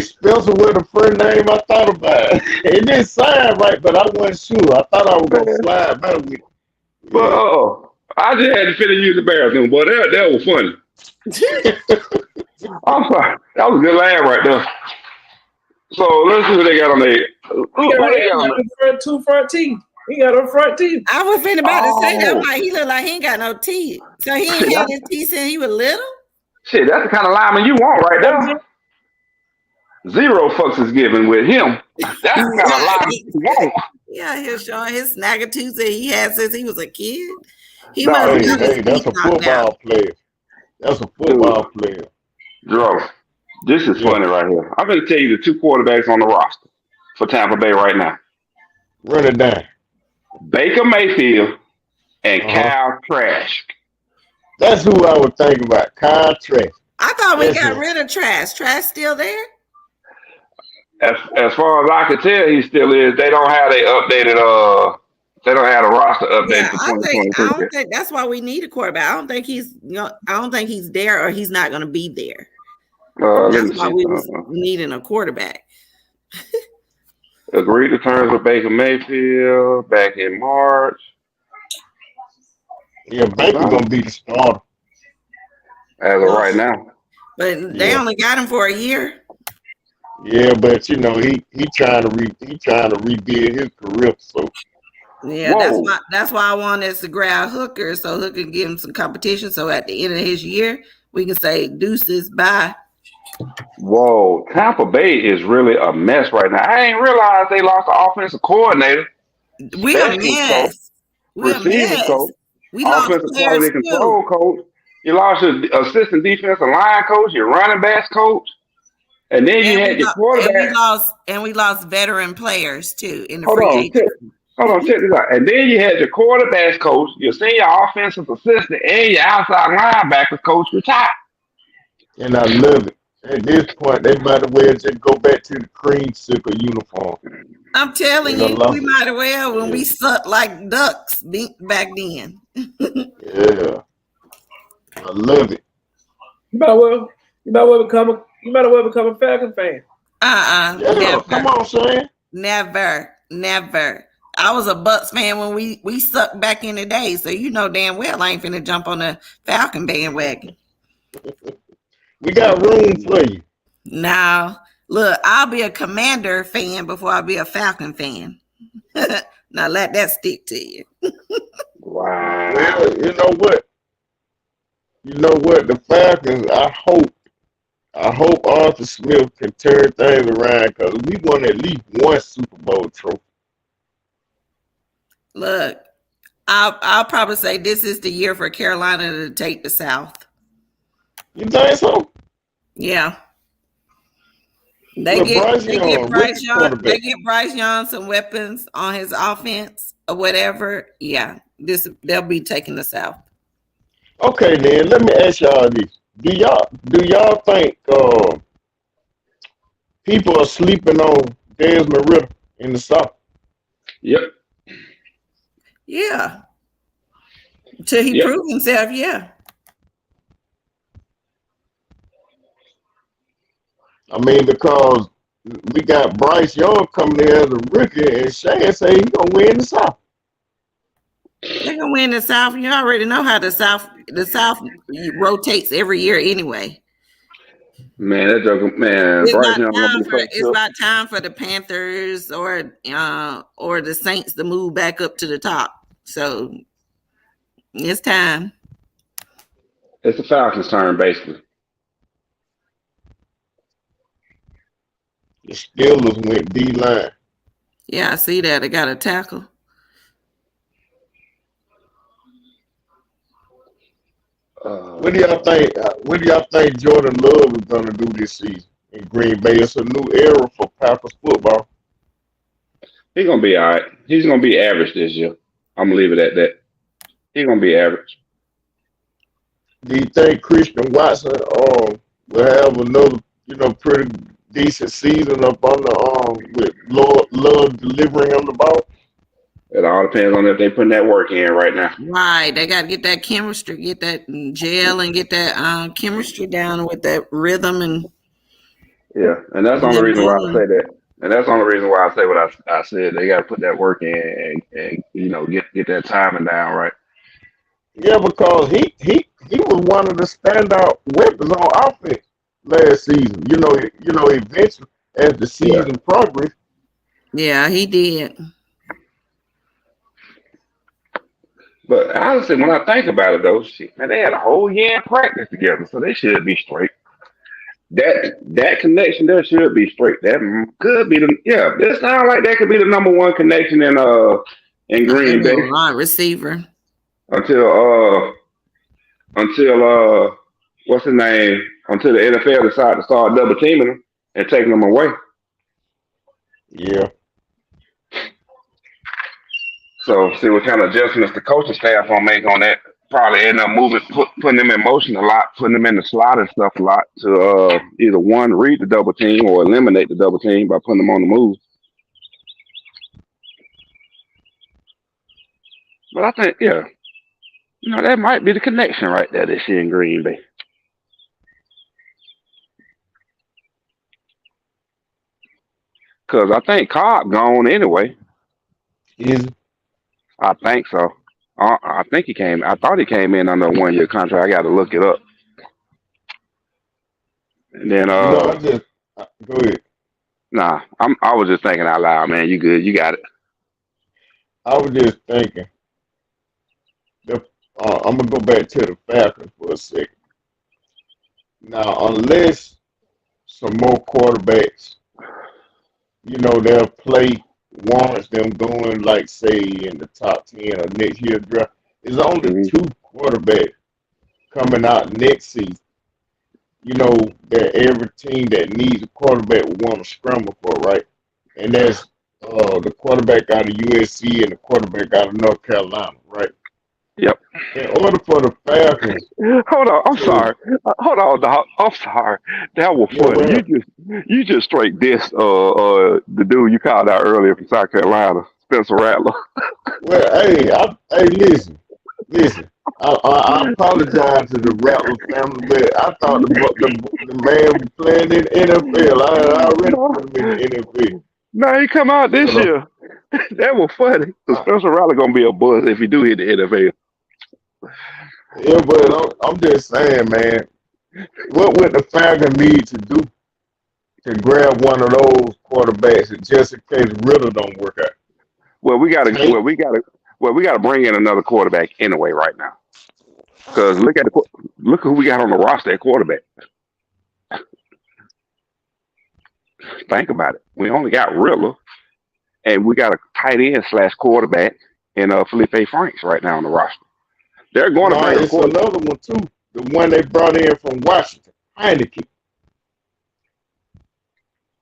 Spencer was the first name I thought about. It didn't sound right, but I wasn't sure. I thought I was gonna slide better with it. But I just had to finish use the bathroom, but that was funny. I'm sorry. That was a good laugh right there. So let's see what they got on there. Two front teeth. He got a front teeth. I was thinking about to say that. Like, he look like he ain't got no teeth. So he ain't had his teeth since he was little. Shit, that's the kind of lineman you want right there. Zero fucks is given with him. That's the kind of lineman you want. Yeah, he's showing his snaggletooth that he had since he was a kid. He that's a football player. That's a football player. Bro, this is funny right here. I'm going to tell you the two quarterbacks on the roster for Tampa Bay right now. Run it down. Baker Mayfield and Kyle Trask. That's who I would think about. Kyle Trask. I thought we got rid of Trask. Trask still there? As far as I can tell, he still is. They don't have they updated. They don't have a roster update for 2023. I don't think that's why we need a quarterback. I don't think he's there or he's not going to be there. That's why we was needing a quarterback. Agreed to terms with Baker Mayfield back in March. Yeah, Baker's going to be the starter as of right now. But they only got him for a year. Yeah, but you know he trying to rebuild his career. So yeah, that's why I wanted to grab Hooker so Hooker can give him some competition. So at the end of his year, we can say deuces bye. Whoa, Tampa Bay is really a mess right now. I ain't realized they lost the offensive coordinator. We a mess. Receiver coach. We lost offensive quality control coach. You lost your assistant defensive line coach, your running backs coach, and then you had your quarterback. And we lost veteran players too in the Hold free agency. Hold on, check this out. And then you had your quarterbacks coach, your senior offensive assistant, and your outside linebackers coach retired. And I love it. At this point, they might as well just go back to the creamsicle uniform. I'm telling you, we might as well when we sucked like ducks back then. Yeah, I love it. You might well become a Falcon fan. Yeah, come on, Shane. Never. I was a Bucks fan when we sucked back in the day, so you know damn well I ain't finna jump on the Falcon bandwagon. We got room for you. Now, look, I'll be a Commander fan before I'll be a Falcon fan. Now let that stick to you. Wow. Well, you know what? The Falcons, I hope Arthur Smith can turn things around because we won at least one Super Bowl trophy. Look, I'll probably say this is the year for Carolina to take the South. You think so? Yeah. They get Bryce Young some weapons on his offense or whatever. Yeah, they'll be taking the South. Okay, then let me ask y'all this: Do y'all think people are sleeping on Desmond Ritter in the South? Yep. Yeah. Till he proves himself. Yeah. I mean, because we got Bryce Young coming in as a rookie, and Shan say he's gonna win the South. They're gonna win the South. You already know how the South rotates every year anyway. Man, that joke, man. It's about time for the Panthers or the Saints to move back up to the top. So it's time. It's the Falcons' turn, basically. The Steelers went D-line. Yeah, I see that. They got a tackle. What do y'all think? What do y'all think Jordan Love is gonna do this season in Green Bay? It's a new era for Packers football. He's gonna be all right. He's gonna be average this year. I'm gonna leave it at that. He's gonna be average. Do you think Christian Watson will have another, pretty decent season up on the with Love delivering on the ball? It all depends on if they putting that work in right now. Right, they got to get that chemistry, get that gel, and get that chemistry down with that rhythm and. Yeah, and that's the only reason why I say that. And that's the only reason why I say what I said. They got to put that work in and get that timing down right. Yeah, because he was one of the standout weapons on offense last season. Eventually as the season progressed. Yeah, he did. But honestly, when I think about it, though, man, they had a whole year in practice together, so they should be straight. That connection there should be straight. That could be it sounds like that could be the number one connection in Green Bay. Receiver. Until what's his name? Until the NFL decide to start double teaming them and taking them away. Yeah. So see what kind of adjustments the coaching staff gonna make on that. Probably end up putting them in motion a lot, putting them in the slot and stuff a lot to either one, read the double team or eliminate the double team by putting them on the move. But I think, that might be the connection right there this year in Green Bay. Because I think Cobb gone anyway. Is I think so. I think he came. I thought he came in under a 1-year contract. I got to look it up. And then, go ahead. Nah, I was just thinking out loud, man. You good? You got it. I was just thinking. I'm gonna go back to the Falcons for a second. Now, unless some more quarterbacks, they'll play. Warrants them going, like, say, in the top 10 of next year's draft. There's only 2 quarterbacks coming out next season, that every team that needs a quarterback will want to scramble for, right? And that's the quarterback out of USC and the quarterback out of North Carolina, right? Yep. In order for the Falcons. Hold on, I'm sorry. Hold on, dog. I'm sorry. That was funny. You just straight dissed the dude you called out earlier from South Carolina, Spencer Rattler. Well, hey, listen. I apologize to the Rattler family, but I thought the man was playing in the NFL. I already put him in the NFL. No, he come out this year. That was funny. So Spencer Rattler gonna be a buzz if he do hit the NFL. Yeah, but I'm just saying, man, what would the Falcons need to do to grab one of those quarterbacks just in case Ritter don't work out? Well, we gotta bring in another quarterback anyway right now. Because look who we got on the roster at quarterback. Think about it. We only got Ritter, and we got a tight end / quarterback in Felipe Franks right now on the roster. They're going to bring it's another one too. The one they brought in from Washington, Heineke.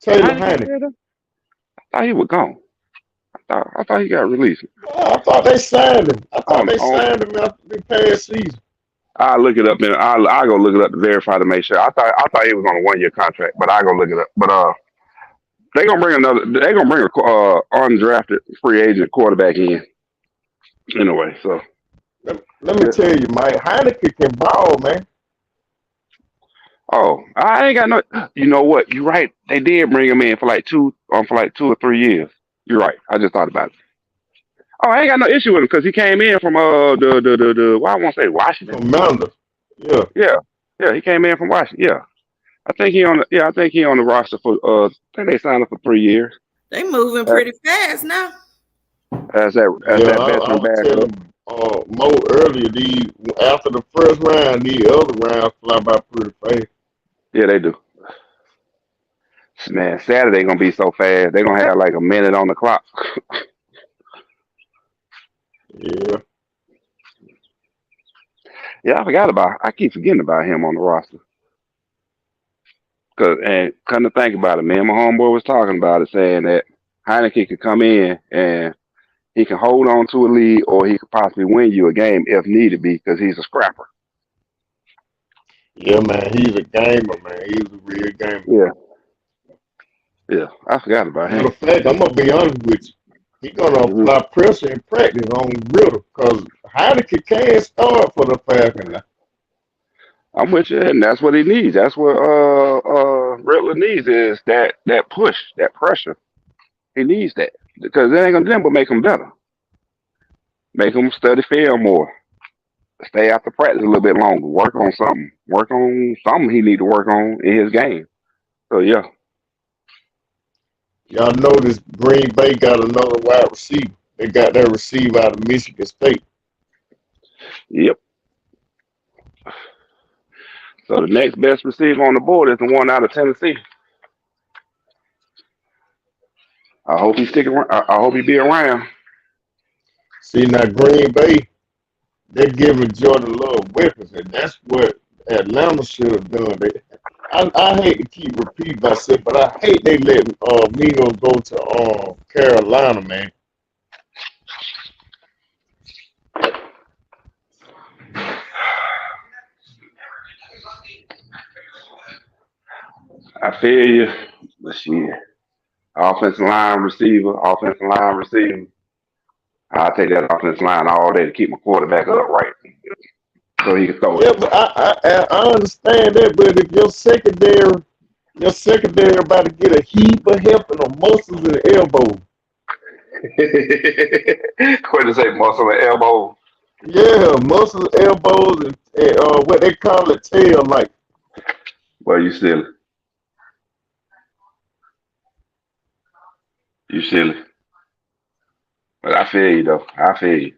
Taylor Heineke. I thought he was gone. I thought he got released. I thought they signed him. I thought they signed him after the past season. I'll look it up and I'll go look it up to verify to make sure. I thought he was on a 1-year contract, but I'll go look it up. But they're gonna bring a undrafted free agent quarterback in anyway. So let me tell you, Mike, Heineke can ball, man. Oh, I ain't got no. You know what? You're right. They did bring him in for like 2 or 3 years. You're right. I just thought about it. Oh, I ain't got no issue with him because he came in from the well, I won't say Washington. Commander. Yeah. He came in from Washington. Yeah. I think he on the roster for I think they signed him for 3 years. They moving pretty fast now. As that veteran backup. Mo earlier, after the first round, the other rounds fly by pretty fast. Yeah, they do. Man, Saturday gonna be so fast. They're gonna have like a minute on the clock. Yeah. Yeah, I keep forgetting about him on the roster. And come to think about it, me and my homeboy was talking about it, saying that Heineke could come in and he can hold on to a lead, or he could possibly win you a game if needed be, because he's a scrapper. Yeah, man, he's a gamer, man. He's a real gamer. Yeah, I forgot about him. Matter of fact, I'm gonna be honest with you. He's gonna apply pressure in practice on Ritter because Heineke can't start for the Falcons now. I'm with you, and that's what he needs. That's what Ritter needs is that push, that pressure. He needs that because it ain't gonna do nothing but make him better. Make him study film more. Stay after practice a little bit longer. Work on something. Work on something he need to work on in his game. So yeah. Y'all notice Green Bay got another wide receiver. They got that receiver out of Michigan State. Yep. So the next best receiver on the board is the one out of Tennessee. I hope he stick around. I hope he be around. See, now Green Bay, they're giving Jordan Love weapons, and that's what Atlanta should have done. I hate to keep repeating myself, but I hate they let Mingo go to Carolina, man. I feel you. But shit. Offensive line receiver. I'll take that offensive line all day to keep my quarterback upright so he can throw it. Yeah, but I understand that, but if your secondary about to get a heap of help and the muscles in the elbow. What did you say, muscle and elbow? Yeah, muscles, elbows, and what they call it, tail like. Well, you silly. You silly. But I feel you, though. I feel you.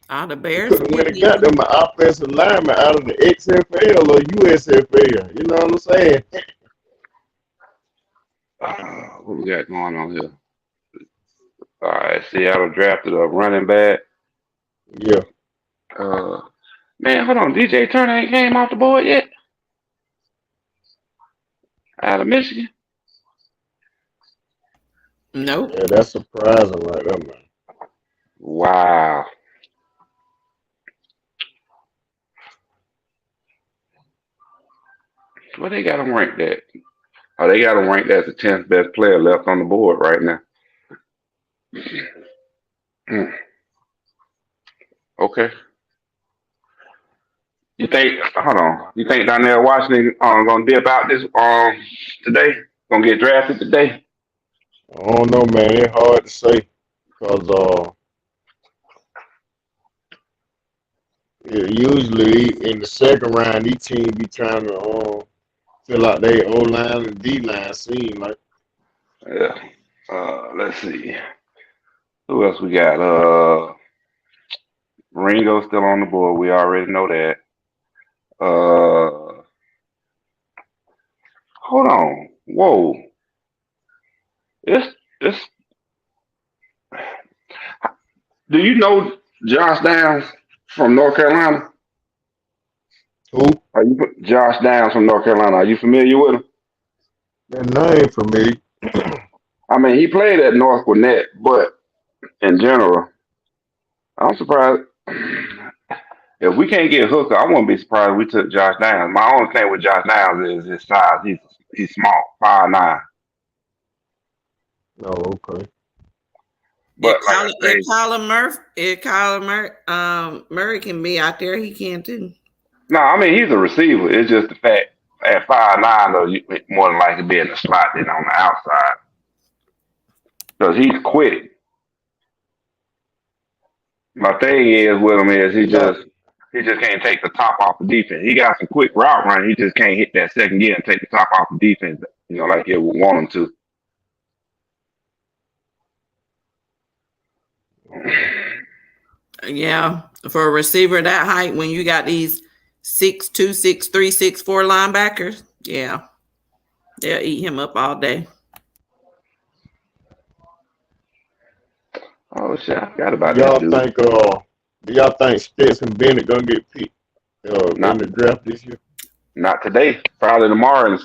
All the Bears. When they got them offensive lineman out of the XFL or USFL, you know what I'm saying? What we got going on here? All right, Seattle drafted a running back. Yeah. Man, hold on. DJ Turner ain't came off the board yet? Out of Michigan? Nope. Yeah, that's surprising right there, man. Wow. What they got him ranked at? Oh, they got him ranked as the 10th best player left on the board right now. Okay. You think? Hold on. You think Donnell Washington gonna be about this today? Gonna get drafted today? I don't know, man. It's hard to say because usually in the second round, each team be trying to fill out their O line and D line. Seem like. Yeah. Let's see. Who else we got? Ringo's still on the board. We already know that. Hold on. Whoa. It's. Do you know Josh Downs from North Carolina? Who? Are you Josh Downs from North Carolina? Are you familiar with him? That name for me. I mean, he played at North Gwinnett, but in general, I'm surprised. If we can't get Hooker, I wouldn't be surprised if we took Josh Downs. My only thing with Josh Downs is his size. He's small, 5'9". Oh, okay. But if Kyler Murray can be out there, he can too. No, I mean he's a receiver. It's just the fact at 5'9", though, you more than likely be in the slot than on the outside because he's quick. My thing is with him is he just can't take the top off the defense. He got some quick route running. He just can't hit that second gear and take the top off the defense. Like it would want him to. Yeah, for a receiver that height, when you got these 6'2", 6'3", 6'4" linebackers, yeah, they'll eat him up all day. Oh shit, I forgot about Do that. Do y'all think Stetson Bennett gonna get picked in the draft this year? Not today. Probably tomorrow in the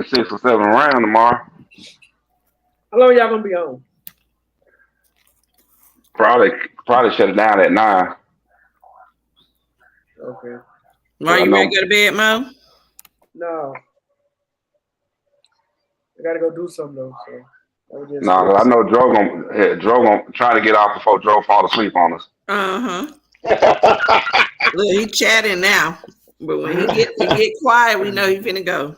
6th or 7th round tomorrow. How long y'all gonna be on? Probably shut it down at 9. Okay. Are you ready to go to bed, Mo? No. I gotta go do something though. So no, I know Dro gonna try to get off before Dro fall asleep on us. Look, he chatting now, but when he get quiet, we know he finna go.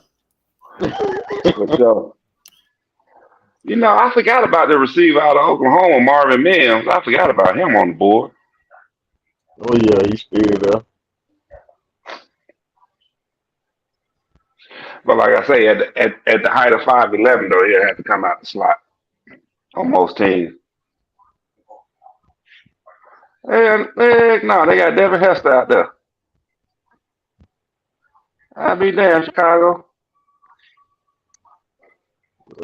For sure. I forgot about the receiver out of Oklahoma, Marvin Mims. I forgot about him on the board. Oh yeah, he's still there. But like I say, at the height of 5'11", though, he'll have to come out the slot on most teams. No, they got Devin Hester out there. I'll be damn, Chicago.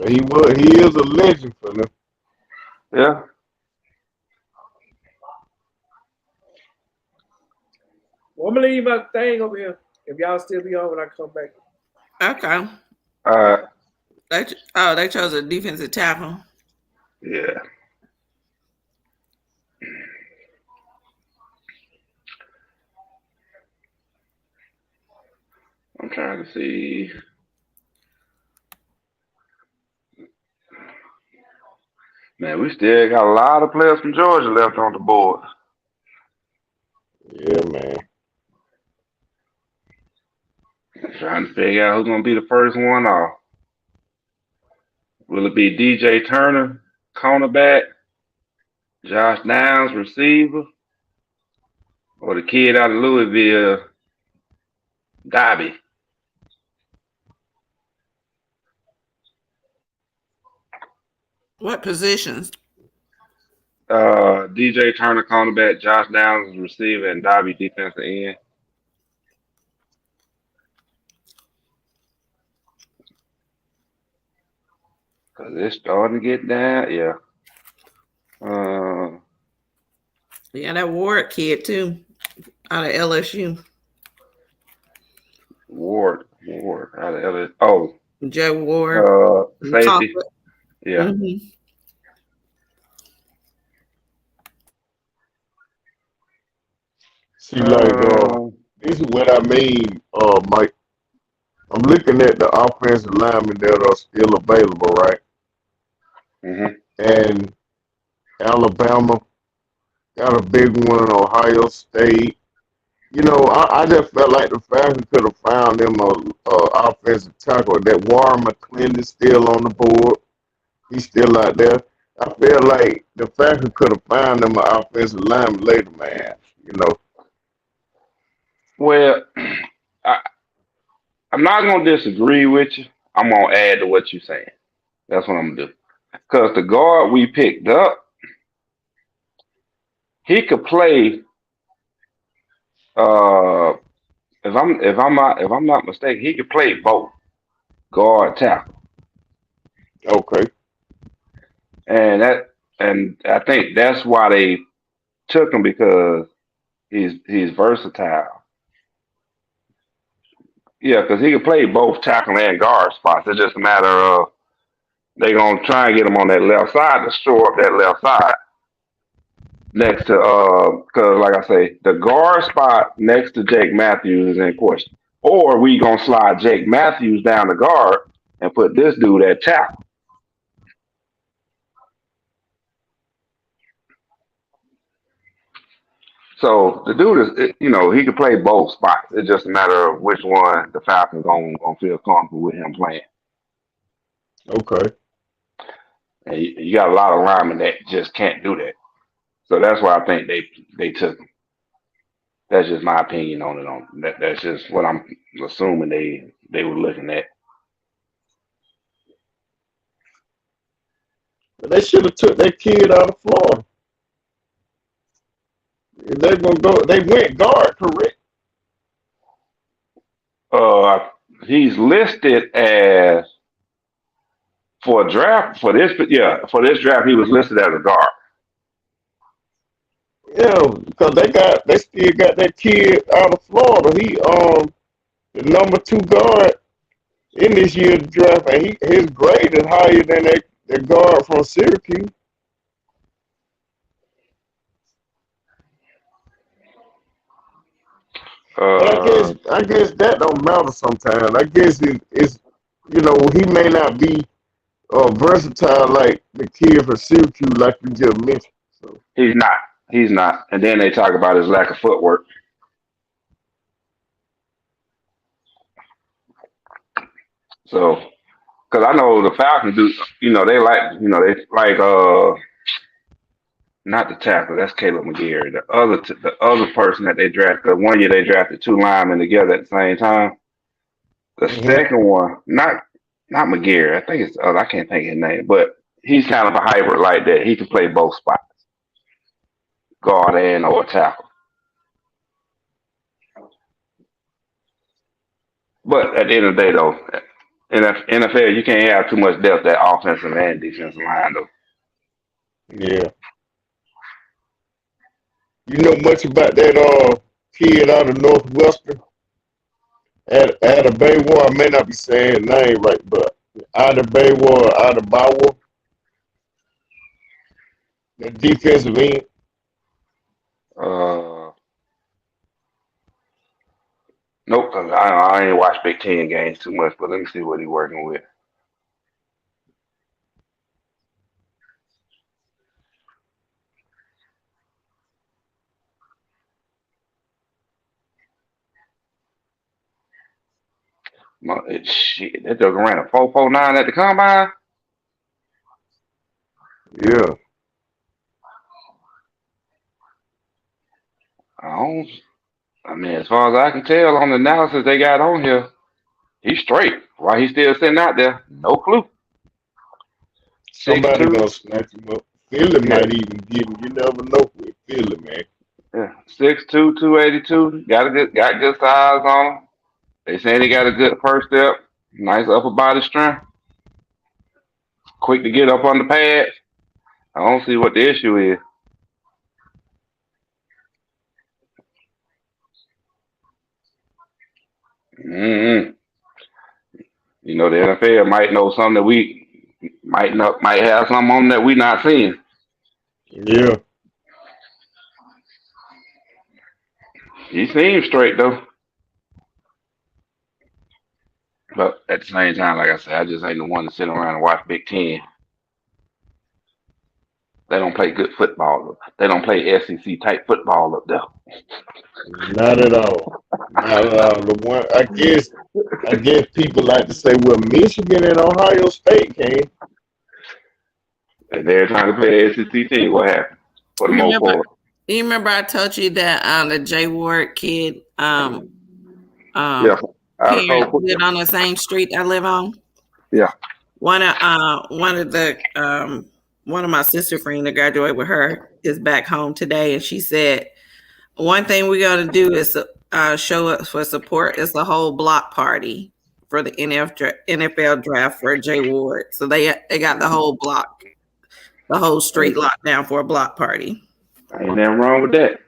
He is a legend for them. Yeah. Well, I'm gonna leave my thing over here. If y'all still be on when I come back. Okay. They chose a defensive tackle. Yeah. I'm trying to see. Man, we still got a lot of players from Georgia left on the board. Yeah, man. I'm trying to figure out who's going to be the first one off. Will it be DJ Turner, cornerback, Josh Downs, receiver, or the kid out of Louisville, Dobby? What positions? DJ Turner, cornerback, Josh Downs, receiver, and Dobby, defensive end. Because it's starting to get down, yeah. Yeah, that Ward kid, too, out of LSU. Ward, out of LSU. Oh. Joe Ward. Safety. Yeah. Mm-hmm. See, this is what I mean, Mike. I'm looking at the offensive linemen that are still available, right? Mm-hmm. And Alabama got a big one, Ohio State, I just felt like the Falcons could have found them a offensive tackle. That Warren McClendon is still on the board. He's still out there. I feel like the Falcons could have found them an offensive lineman later, man. Well, I'm not gonna disagree with you. I'm gonna add to what you're saying. That's what I'm gonna do. Because the guard we picked up, he could play. If I'm not mistaken, he could play both guard tackle. Okay. And I think that's why they took him, because he's versatile. Yeah, because he could play both tackle and guard spots. It's just a matter of they're gonna try and get him on that left side to shore up that left side next to because like I say, the guard spot next to Jake Matthews is in question. Or we gonna slide Jake Matthews down the guard and put this dude at tackle. So the dude is, he can play both spots. It's just a matter of which one the Falcons gonna feel comfortable with him playing. Okay. And you got a lot of linemen that just can't do that. So that's why I think they took him. That's just my opinion on it. That's just what I'm assuming they were looking at. But they should have took that kid out of Florida. They're gonna go. They went guard, correct? He's listed as for a draft for this draft. He was listed as a guard. Yeah, because they still got that kid out of Florida. He the number 2 guard in this year's draft, and his grade is higher than that guard from Syracuse. But I guess that don't matter sometimes. I guess it's he may not be versatile like the kid from Syracuse, like you just mentioned. So He's not. And then they talk about his lack of footwork. So, because I know the Falcons do, they like not the tackle. That's Caleb McGarry. The other person that they drafted. Because one year they drafted 2 linemen together at the same time. The second one, not McGarry. I think it's the other. I can't think of his name, but he's kind of a hybrid like that. He can play both spots, guard and or tackle. But at the end of the day, though, in the NFL, you can't have too much depth at offensive and defensive line, though. yeah. You know much about that kid out of Northwestern? Adebayo, I may not be saying his name right, but Adebayo, the defensive end. Nope, 'cause I ain't watched Big Ten games too much, but let me see what he's working with. Shit, that dude ran a 4.49 at the combine. Yeah. I mean, as far as I can tell on the analysis they got on here, he's straight. Why he's still sitting out there? No clue. Somebody 6'2". gonna snatch him up. Philly might even get him. You never know with Philly, man. Yeah, 6'2", 282. Got good size on him. They saying he got a good first step. Nice upper body strength. Quick to get up on the pads. I don't see what the issue is. Mm-hmm. The NFL might know something that we might have something on that we not seeing. Yeah. He seems straight though. But at the same time, like I said, I just ain't the one to sit around and watch Big Ten. They don't play good football. They don't play SEC type football up there. Not at all. Not at all. The one I guess people like to say, well, Michigan and Ohio State came. And they're trying to play the SEC team. What happened? For the most part. You remember I told you that the J Ward kid Yeah. parents lived on the same street I live on? Yeah. One of my sister friends that graduated with her is back home today, and she said one thing we're gonna do is show up for support is the whole block party for the NFL draft for J Ward. So they got the whole block, the whole street locked down for a block party. Ain't nothing wrong with that.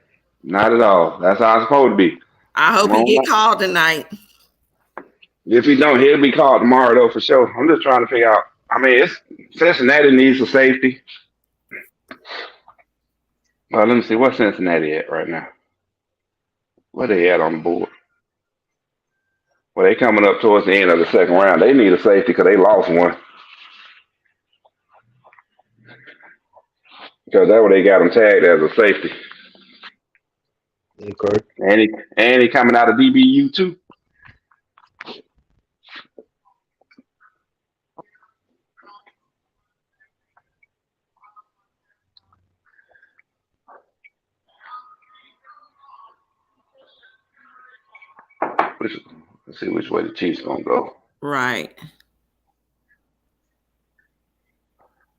Not at all. That's how it's supposed to be. I hope he get called tonight. If he don't, he'll be called tomorrow though for sure. I'm just trying to figure out. I mean, Cincinnati needs some safety. Well, let me see what's Cincinnati at right now. What they at on the board? Well, they coming up towards the end of the second round. They need a safety because they lost one. Because that's what they got him tagged as a safety. Okay. And he coming out of DBU too. Let's see which way the Chiefs gonna go. Right.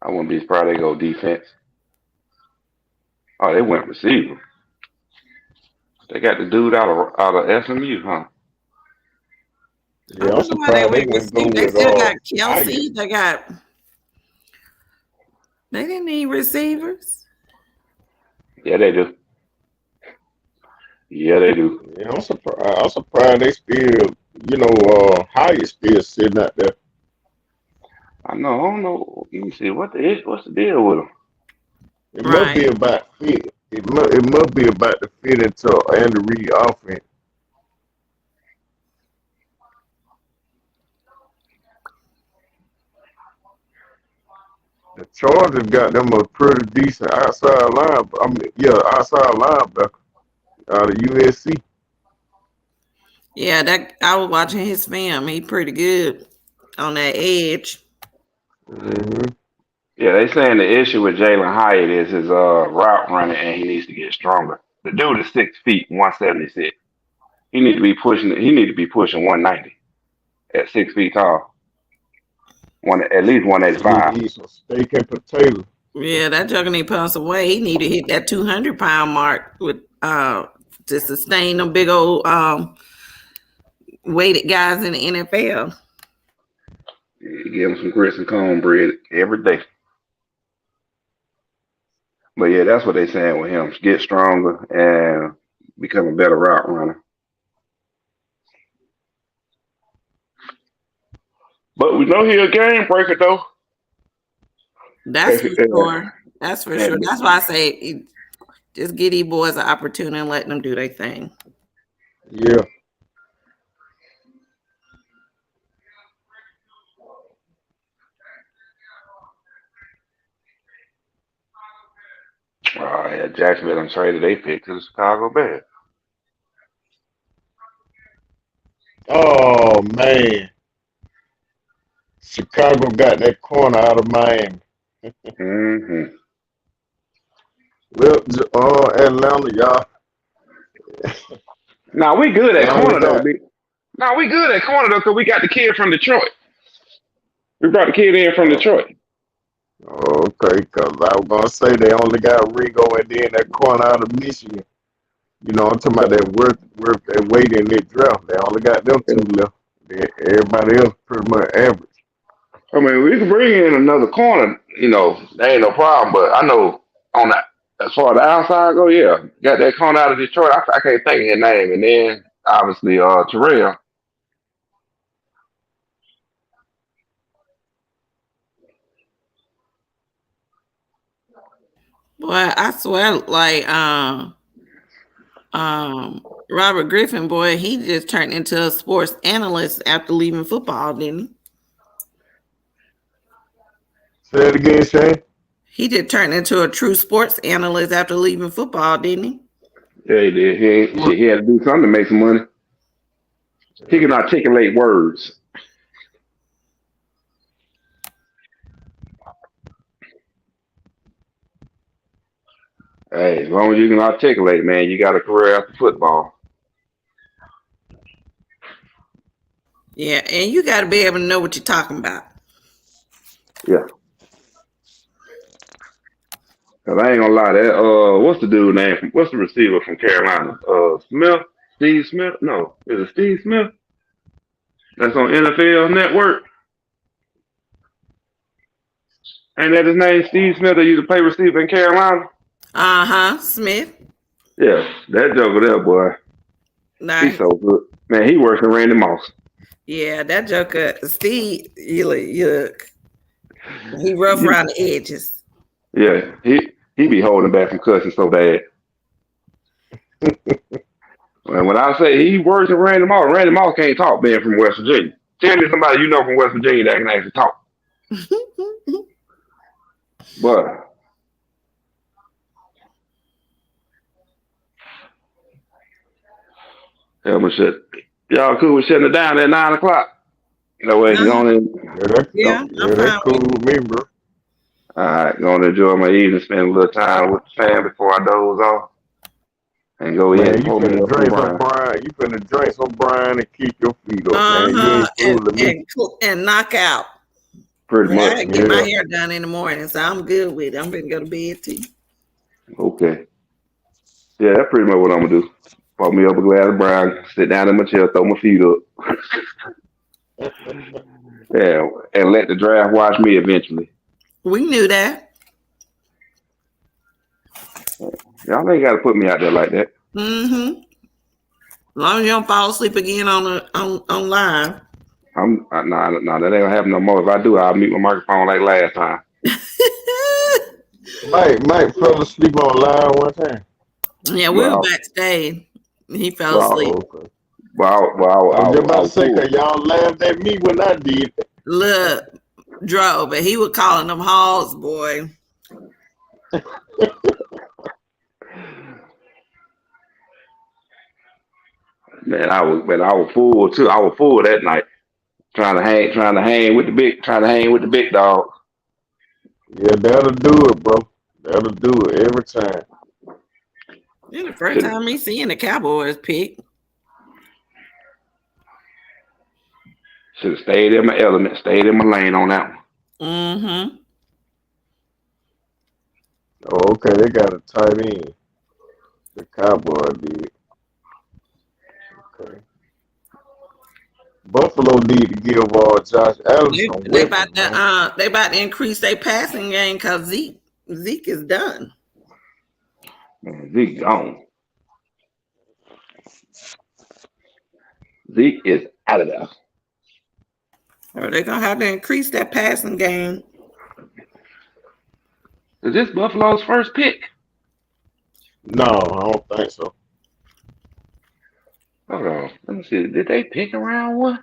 I wouldn't be surprised they go defense. Oh, they went receiver. They got the dude out of SMU, huh? Yeah, I'm surprised they wouldn't go They with still got Kelsey. Tiger. They didn't need receivers. Yeah, they do. Yeah, they do. Yeah, I'm surprised they still, Hyatt still sitting out there. I don't know. Let me see what's the deal with them. It must be about fit. It must be about the fit into Andy Reid offense. The Chargers got them a pretty decent outside linebacker out of USC. Yeah, I was watching his film. He pretty good on that edge. Mm-hmm. Yeah, they saying the issue with Jalen Hyatt is his route running, and he needs to get stronger. The dude is 6 feet, 176. He need to be pushing 190 at 6 feet tall. At least 185. He needs some steak and potato. Yeah, that jugger need to put on some weight. He need to hit that 200-pound mark with to sustain them big old weighted guys in the NFL. Give him some grits and cornbread every day. But yeah, that's what they're saying with him. Get stronger and become a better route runner. But we know he's a game breaker, though. That's for sure. That's for sure. That's why I say just give these boys an opportunity and let them do their thing. Yeah. Oh, yeah, Jacksonville and traded they pick to the Chicago Bears. Oh, man. Chicago got that corner out of Miami. Mm-hmm. Well, Atlanta, y'all. Now we good at corner though. We good at corner though because we got the kid from Detroit. We brought the kid in from Detroit. Okay, because I was gonna say they only got Rigo and then that corner out of Michigan. I'm talking about that worth that weight in that draft. They only got them two left. Everybody else pretty much average. I mean, we can bring in another corner. That ain't no problem. But I know on that. As far as the outside go, yeah, got that corner out of Detroit. I can't think of his name, and then obviously Terrell. Boy, I swear, like Robert Griffin, boy, he just turned into a sports analyst after leaving football, didn't he? Say it again, Shane. He just turned into a true sports analyst after leaving football, didn't he? Yeah, he did. He had to do something to make some money. He can articulate words. Hey, as long as you can articulate, man, you got a career after football. Yeah, and you got to be able to know what you're talking about. Yeah. Cause I ain't gonna lie, that what's the dude name? What's the receiver from Carolina? Smith, Steve Smith? No, is it Steve Smith? That's on NFL Network. Ain't that his name, Steve Smith? That used to play receiver in Carolina. Smith. Yeah, that joker there, boy. Nice. He's so good, man. He works with Randy Moss. Yeah, that joker, Steve. Yuck. He rough around the edges. Yeah, he be holding back from cussing so bad. And when I say he works with Randy Moss can't talk being from West Virginia. Tell me somebody you know from West Virginia that can actually talk. But hell, my shit. Y'all cool with shutting it down at 9 o'clock? No way, go on in. That's cool with me, bro. All right, going to enjoy my evening, spend a little time with the fam before I doze off, and go in. You finna drink some brine. You finna drink some brine and keep your feet up, man. You ain't fooling me. And knock out. Pretty much. I get my hair done in the morning, so I'm good with it. I'm gonna go to bed too. Okay. Yeah, that's pretty much what I'm gonna do. Pop me up a glass of brine, sit down in my chair, throw my feet up. Yeah, and let the draft watch me eventually. We knew that. Y'all ain't got to put me out there like that. Mm-hmm. As long as you don't fall asleep again on live. Nah, that ain't gonna happen no more. If I do, I'll mute my microphone like last time. Mike fell asleep on live one time. Yeah, we were backstage. He fell asleep. Okay. I was about to say, cause y'all laughed at me when I did. Look, Dro, but he was calling them hogs, boy. Man, I was full too. I was full that night, trying to hang with the big dog. Yeah, that'll do it, bro. That'll do it every time. Yeah, the first time me seeing the Cowboys pick. Should have stayed in my element, stayed in my lane on that one. Mm-hmm. Oh, okay, they got a tight end. The Cowboy did. Okay. Buffalo need to give Josh Allen some They about to increase their passing game because Zeke is done. Man, Zeke gone. Zeke is out of there. Or they're gonna have to increase that passing game. Is this Buffalo's first pick? No, I don't think so. Hold on. Let me see. Did they pick around one?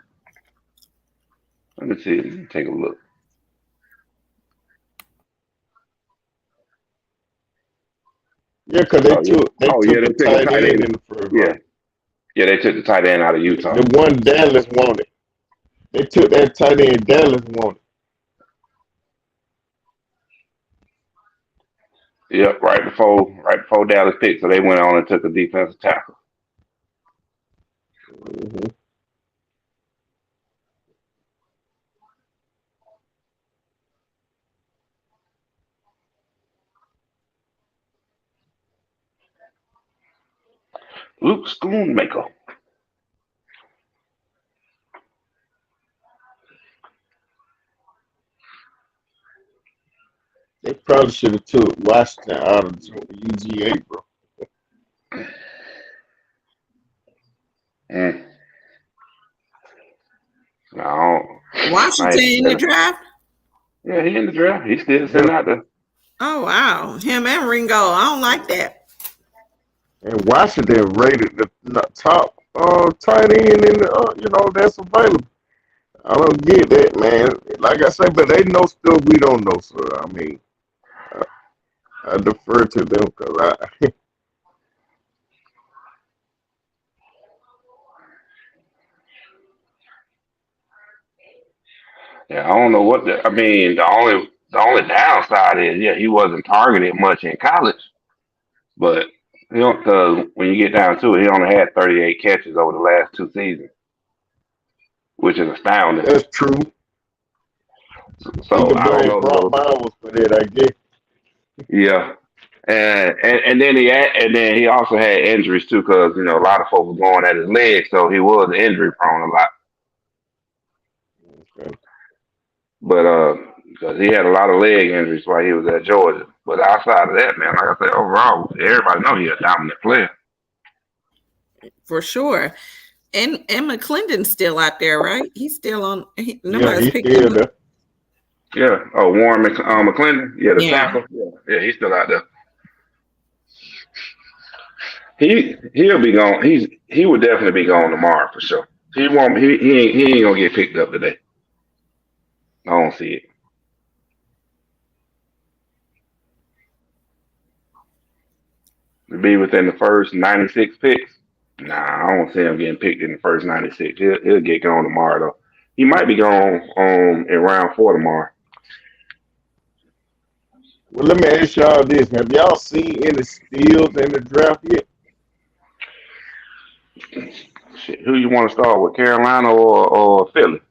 Let me see. Let me take a look. Yeah, because they took the tight end in the first round. Yeah, they took the tight end out of Utah. The one Dallas wanted. They took that tight end Dallas wanted. Yep, right before Dallas picked, so they went on and took a defensive tackle. Mm-hmm. Luke Schoonmaker. They probably should have took Washington out of UGA, bro. No. Washington in the draft? Yeah, he in the draft. He's still sitting out there. Oh, wow. Him and Ringo. I don't like that. And Washington rated the top tight end in the, that's available. I don't get that, man. Like I said, but they know stuff we don't know, so I mean, I defer to them because Yeah, I don't know what I mean. The only downside is, yeah, he wasn't targeted much in college, but because when you get down to it, he only had 38 catches over the last 2 seasons, which is astounding. That's true. So I don't know. Brock Bowers for that, I guess. Yeah, and then he also had injuries too, because a lot of folks were going at his leg, so he was injury prone a lot. Okay. But because he had a lot of leg injuries while he was at Georgia. But outside of that, man, like I said, overall, everybody know he's a dominant player. For sure. And McClendon's still out there, right? He's still on. Nobody's he's picked still him there. up. Yeah. Oh, Warren McClendon. Yeah, the tackle. Yeah, he's still out there. He'll be gone. He would definitely be gone tomorrow for sure. He won't. He ain't gonna get picked up today. I don't see it. To be within the first 96 picks, nah, I don't see him getting picked in the first 96. He'll get gone tomorrow though. He might be gone in round 4 tomorrow. Well, let me ask y'all this: have y'all seen any steals in the draft yet? Shit, who you want to start with, Carolina or Philly?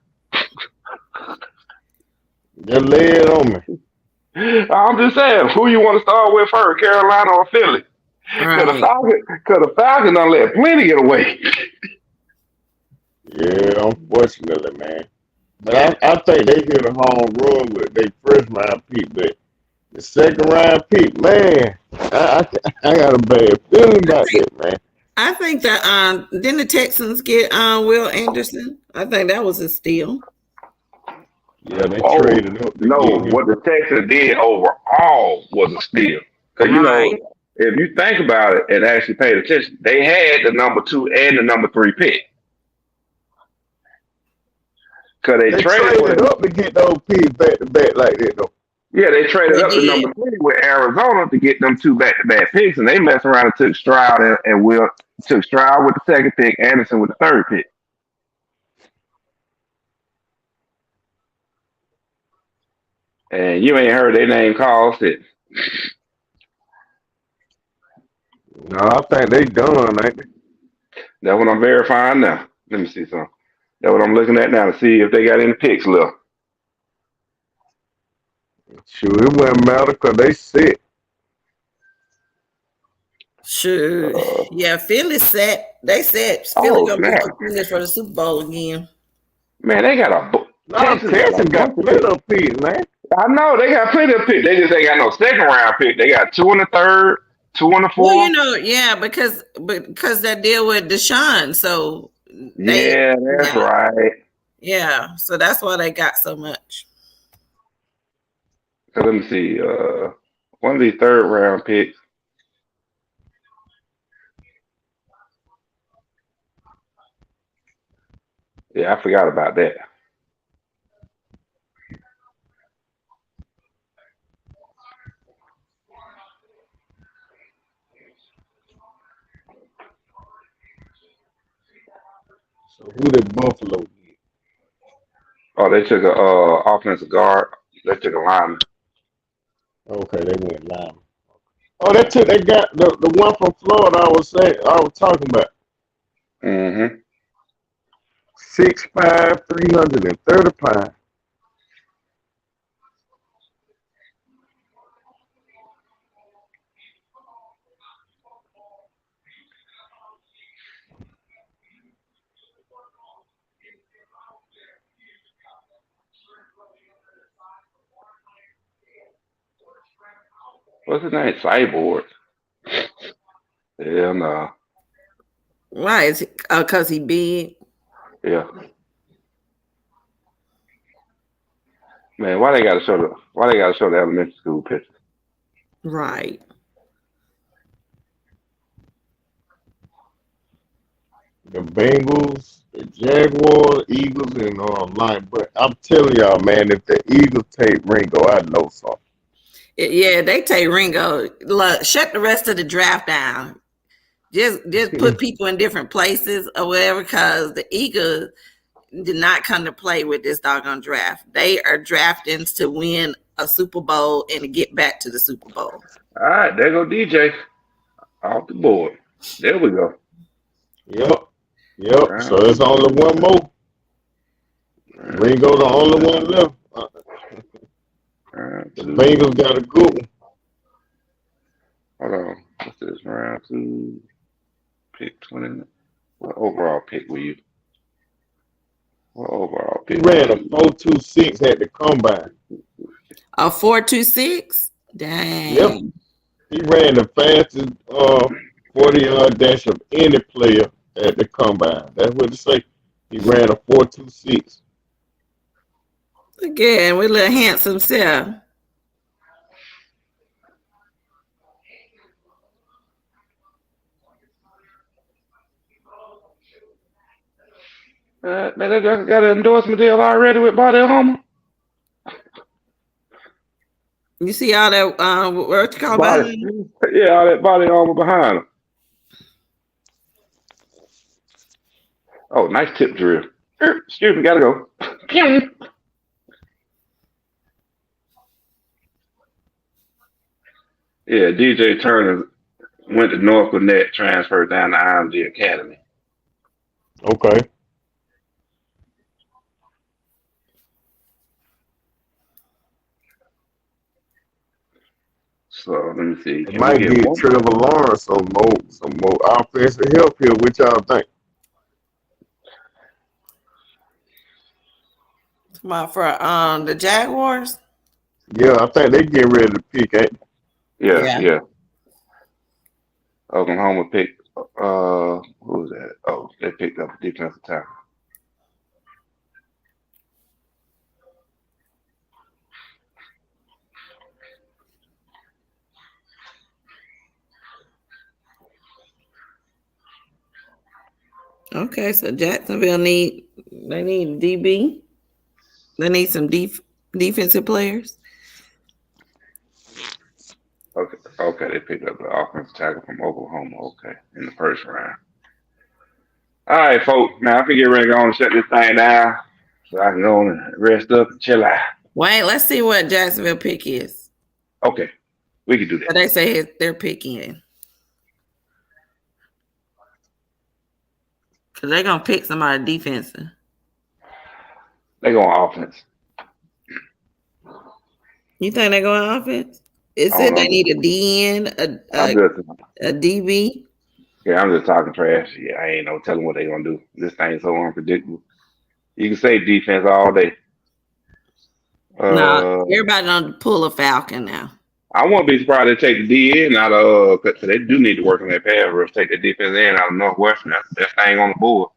Just lay it on me. I'm just saying, who you want to start with first, Carolina or Philly? Because the Falcons done let plenty get away. Yeah, unfortunately, man. But I think they hit a home run with their first round pick, but the second round pick, man, I got a bad feeling about that, man. I think that didn't the Texans get Will Anderson? I think that was a steal. Yeah, they traded up. What the Texans did overall was a steal. Because if you think about it and actually paid attention, they had the number 2 and the number 3 pick. Because they traded up to get those picks back to back like that, though. Yeah, they traded up to number 3 with Arizona to get them 2 back-to-back picks, and they messed around and took Stroud and Will took Stroud with the 2nd pick, Anderson with the 3rd pick. And you ain't heard their name called since. No, I think they done, ain't they? That's what I'm verifying now. Let me see something. That's what I'm looking at now to see if they got any picks left. Sure, it wouldn't matter because they sit. Sure. Yeah, Philly set. They said Philly gonna be contenders for the Super Bowl again. Man, they got a. Texas got plenty of picks, man. I know they got plenty of picks. They just ain't got no second round pick. They got 2 in the 3rd, 2 in the 4th. Well, because that deal with Deshaun. So that's right. Yeah, so that's why they got so much. So let me see. One of these 3rd round picks. Yeah, I forgot about that. So who did Buffalo get? Oh, they took a offensive guard. They took a lineman. Okay, they went lineman. Oh, they got the one from Florida I was talking about. Mm-hmm. 6'5", 330 pounds. What's his name? Cyborg. Hell no. Why is it? Because he big. Yeah. Man, why they gotta show the elementary school pictures? Right. The Bengals, the Jaguars, Eagles, and line. But I'm telling y'all, man, if the Eagles take Ringo, I know something. Yeah, they take Ringo. Look, shut the rest of the draft down. Just put people in different places or whatever, because the Eagles, did not come to play with this doggone draft. They are drafting to win a Super Bowl and to get back to the Super Bowl. All right, there go DJ off the board. There we go. Yep. So it's only one more. Ringo, the only one left. The Bengals got a good one. Hold on. What's this? Round 2, pick 20. What overall pick were you? What overall pick? He ran a 4.26 at the combine. A 4.26? Dang. Yep. He ran the fastest 40-yard dash of any player at the combine. That's what it say. He ran a 4.26. Again, with a little handsome self. They got an endorsement deal already with Body Armor. You see all that, what you call behind him? Yeah, all that Body Armor behind him. Oh, nice tip drill. Excuse me, gotta go. Yeah, DJ Turner went to North Gwinnett, transferred down to IMG Academy. Okay. So let me see. It might get Trevor Lawrence some more offensive help here. What y'all think? For the Jaguars? Yeah, I think they getting ready to pick, ain't they? Yeah. Oklahoma picked who was that? Oh, they picked up a defensive tackle. Okay, so Jacksonville need DB. They need some defensive players. Okay, they picked up the offensive tackle from Oklahoma. Okay, in the first round. All right, folks. Now I can get ready to go and shut this thing down so I can go and rest up and chill out. Wait, let's see what Jacksonville pick is. Okay, we can do that. But they say they're picking. Because they're going to pick somebody defensive. They go on offense. You think they're going on offense? It said they need a DN, a DB. Yeah, I'm just talking trash. Yeah, I ain't no telling what they're going to do. This thing's so unpredictable. You can say defense all day. No, everybody don't pull a Falcon now. I won't be surprised they take the DN out of, because they do need to work on that pass rush, take the defense in out of Northwestern. That thing on the board.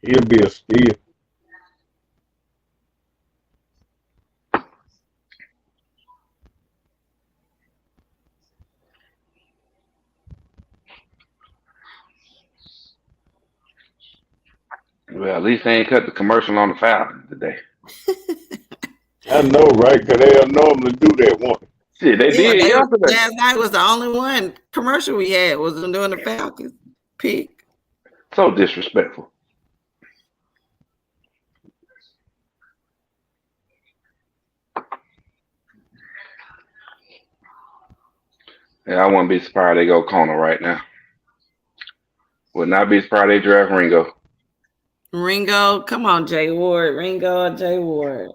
He'll be a steal. Well, at least they ain't cut the commercial on the Falcon today. I know, right? Because they'll normally do that one. Shit, they did yesterday. Last night was the only one commercial we had was doing the Falcons pick. So disrespectful. Yeah, I wouldn't be surprised they go corner right now. Would not be surprised they draft Ringo. Ringo, come on, Jay Ward. Ringo or Jay Ward.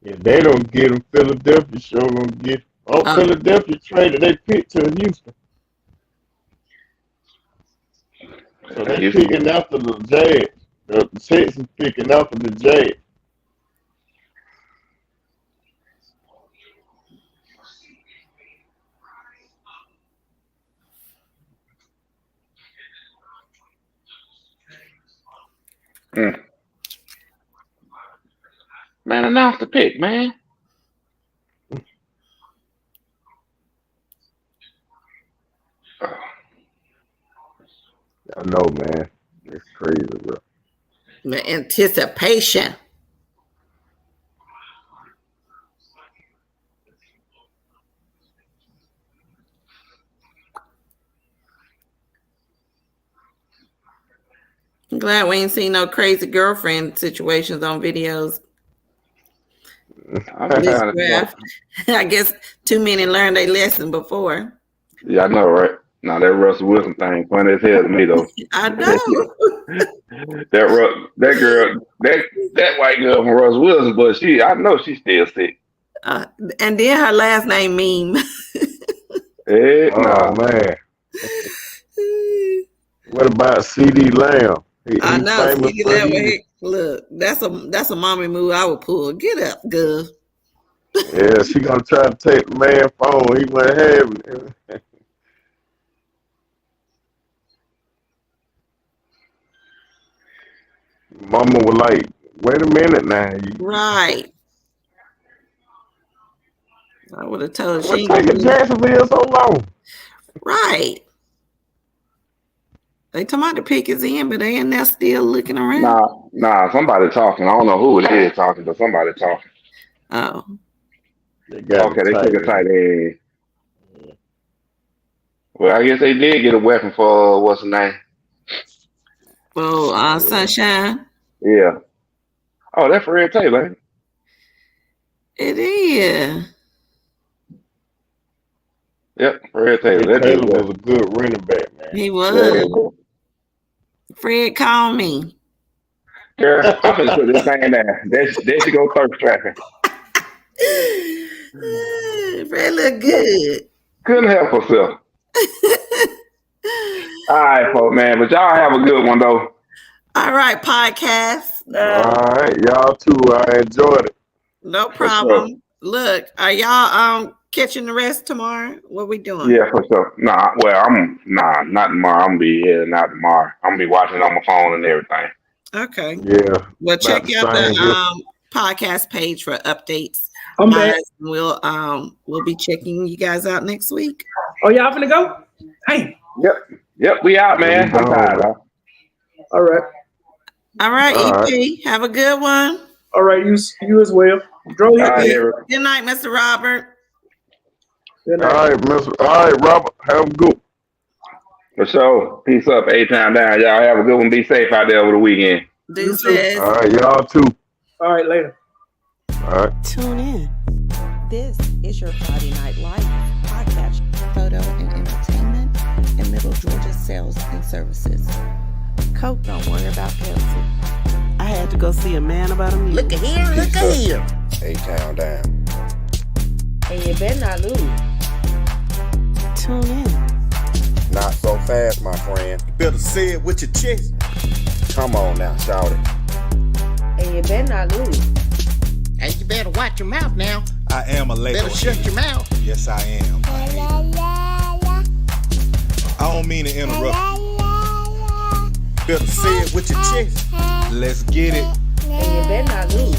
If they don't get him, Philadelphia sure gonna get him. Philadelphia traded they pick to Houston. So they picking after the Jags. The Texans picking after the Jags. Man, announce the pick, man. I know, man. It's crazy, bro. The anticipation. I'm glad we ain't seen no crazy girlfriend situations on videos. This draft. I guess too many learned their lesson before. Yeah, I know, right? Now that Russell Wilson thing funny as hell to me though. I know. that white girl from Russell Wilson, but I know she's still sick. And then her last name meme. Oh man. What about CD Lamb? I know. CD Lamb. Look, that's a mommy move I would pull. Get up, girl. Yeah, she gonna try to take the man's phone. He wasn't having it. Mama was like, wait a minute now. Right. I would have told her she taking Jacksonville so long. Right. They talking about the pick is in, but they in there still looking around. Nah, somebody talking. I don't know who it is talking, but somebody talking. Oh. They took a tight end. Well, I guess they did get a weapon for what's the name? For Sunshine. Yeah. Oh, that's Fred Taylor. Ain't it? It is. Yep, Fred Taylor. Taylor was a good running back, man. He was. Fred, call me. Girl, I'm gonna put this thing down. There she go thirst trapping. Fred look good. Couldn't help herself. All right, folks, man. But y'all have a good one, though. All right, podcast. All right, y'all too. I enjoyed it. No problem. Sure. Look, are y'all catching the rest tomorrow? What we doing? Yeah, for sure. Not tomorrow. I'm gonna be here, not tomorrow. I'm gonna be watching on my phone and everything. Okay. Yeah. Well, check out the podcast page for updates. I'm back. We'll be checking you guys out next week. Oh, y'all finna go? Hey. Yep. We out, man. I'm tired. All right. All right, EP. Have a good one. All right, you as well. Good night, Mr. Robert. Good night. All right, Robert. Have a good. For sure. Peace up, A-Town down. Y'all have a good one. Be safe out there over the weekend. Deuces. All right, y'all too. All right, later. All right. Tune in. This is your Friday Night Live podcast, photo and entertainment, and Middle Georgia sales and services. Coke don't worry about Pepsi. I had to go see a man about a Look at here, look at here. A-Town down. And you better not lose. Tune in. Not so fast, my friend. You better say it with your chest. Come on now, shout it. And you better not lose. And you better watch your mouth now. I am a label. Better shut your mouth. Yes, I am. I don't mean to interrupt. Better say it with your chest. Let's get it. And you better not lose.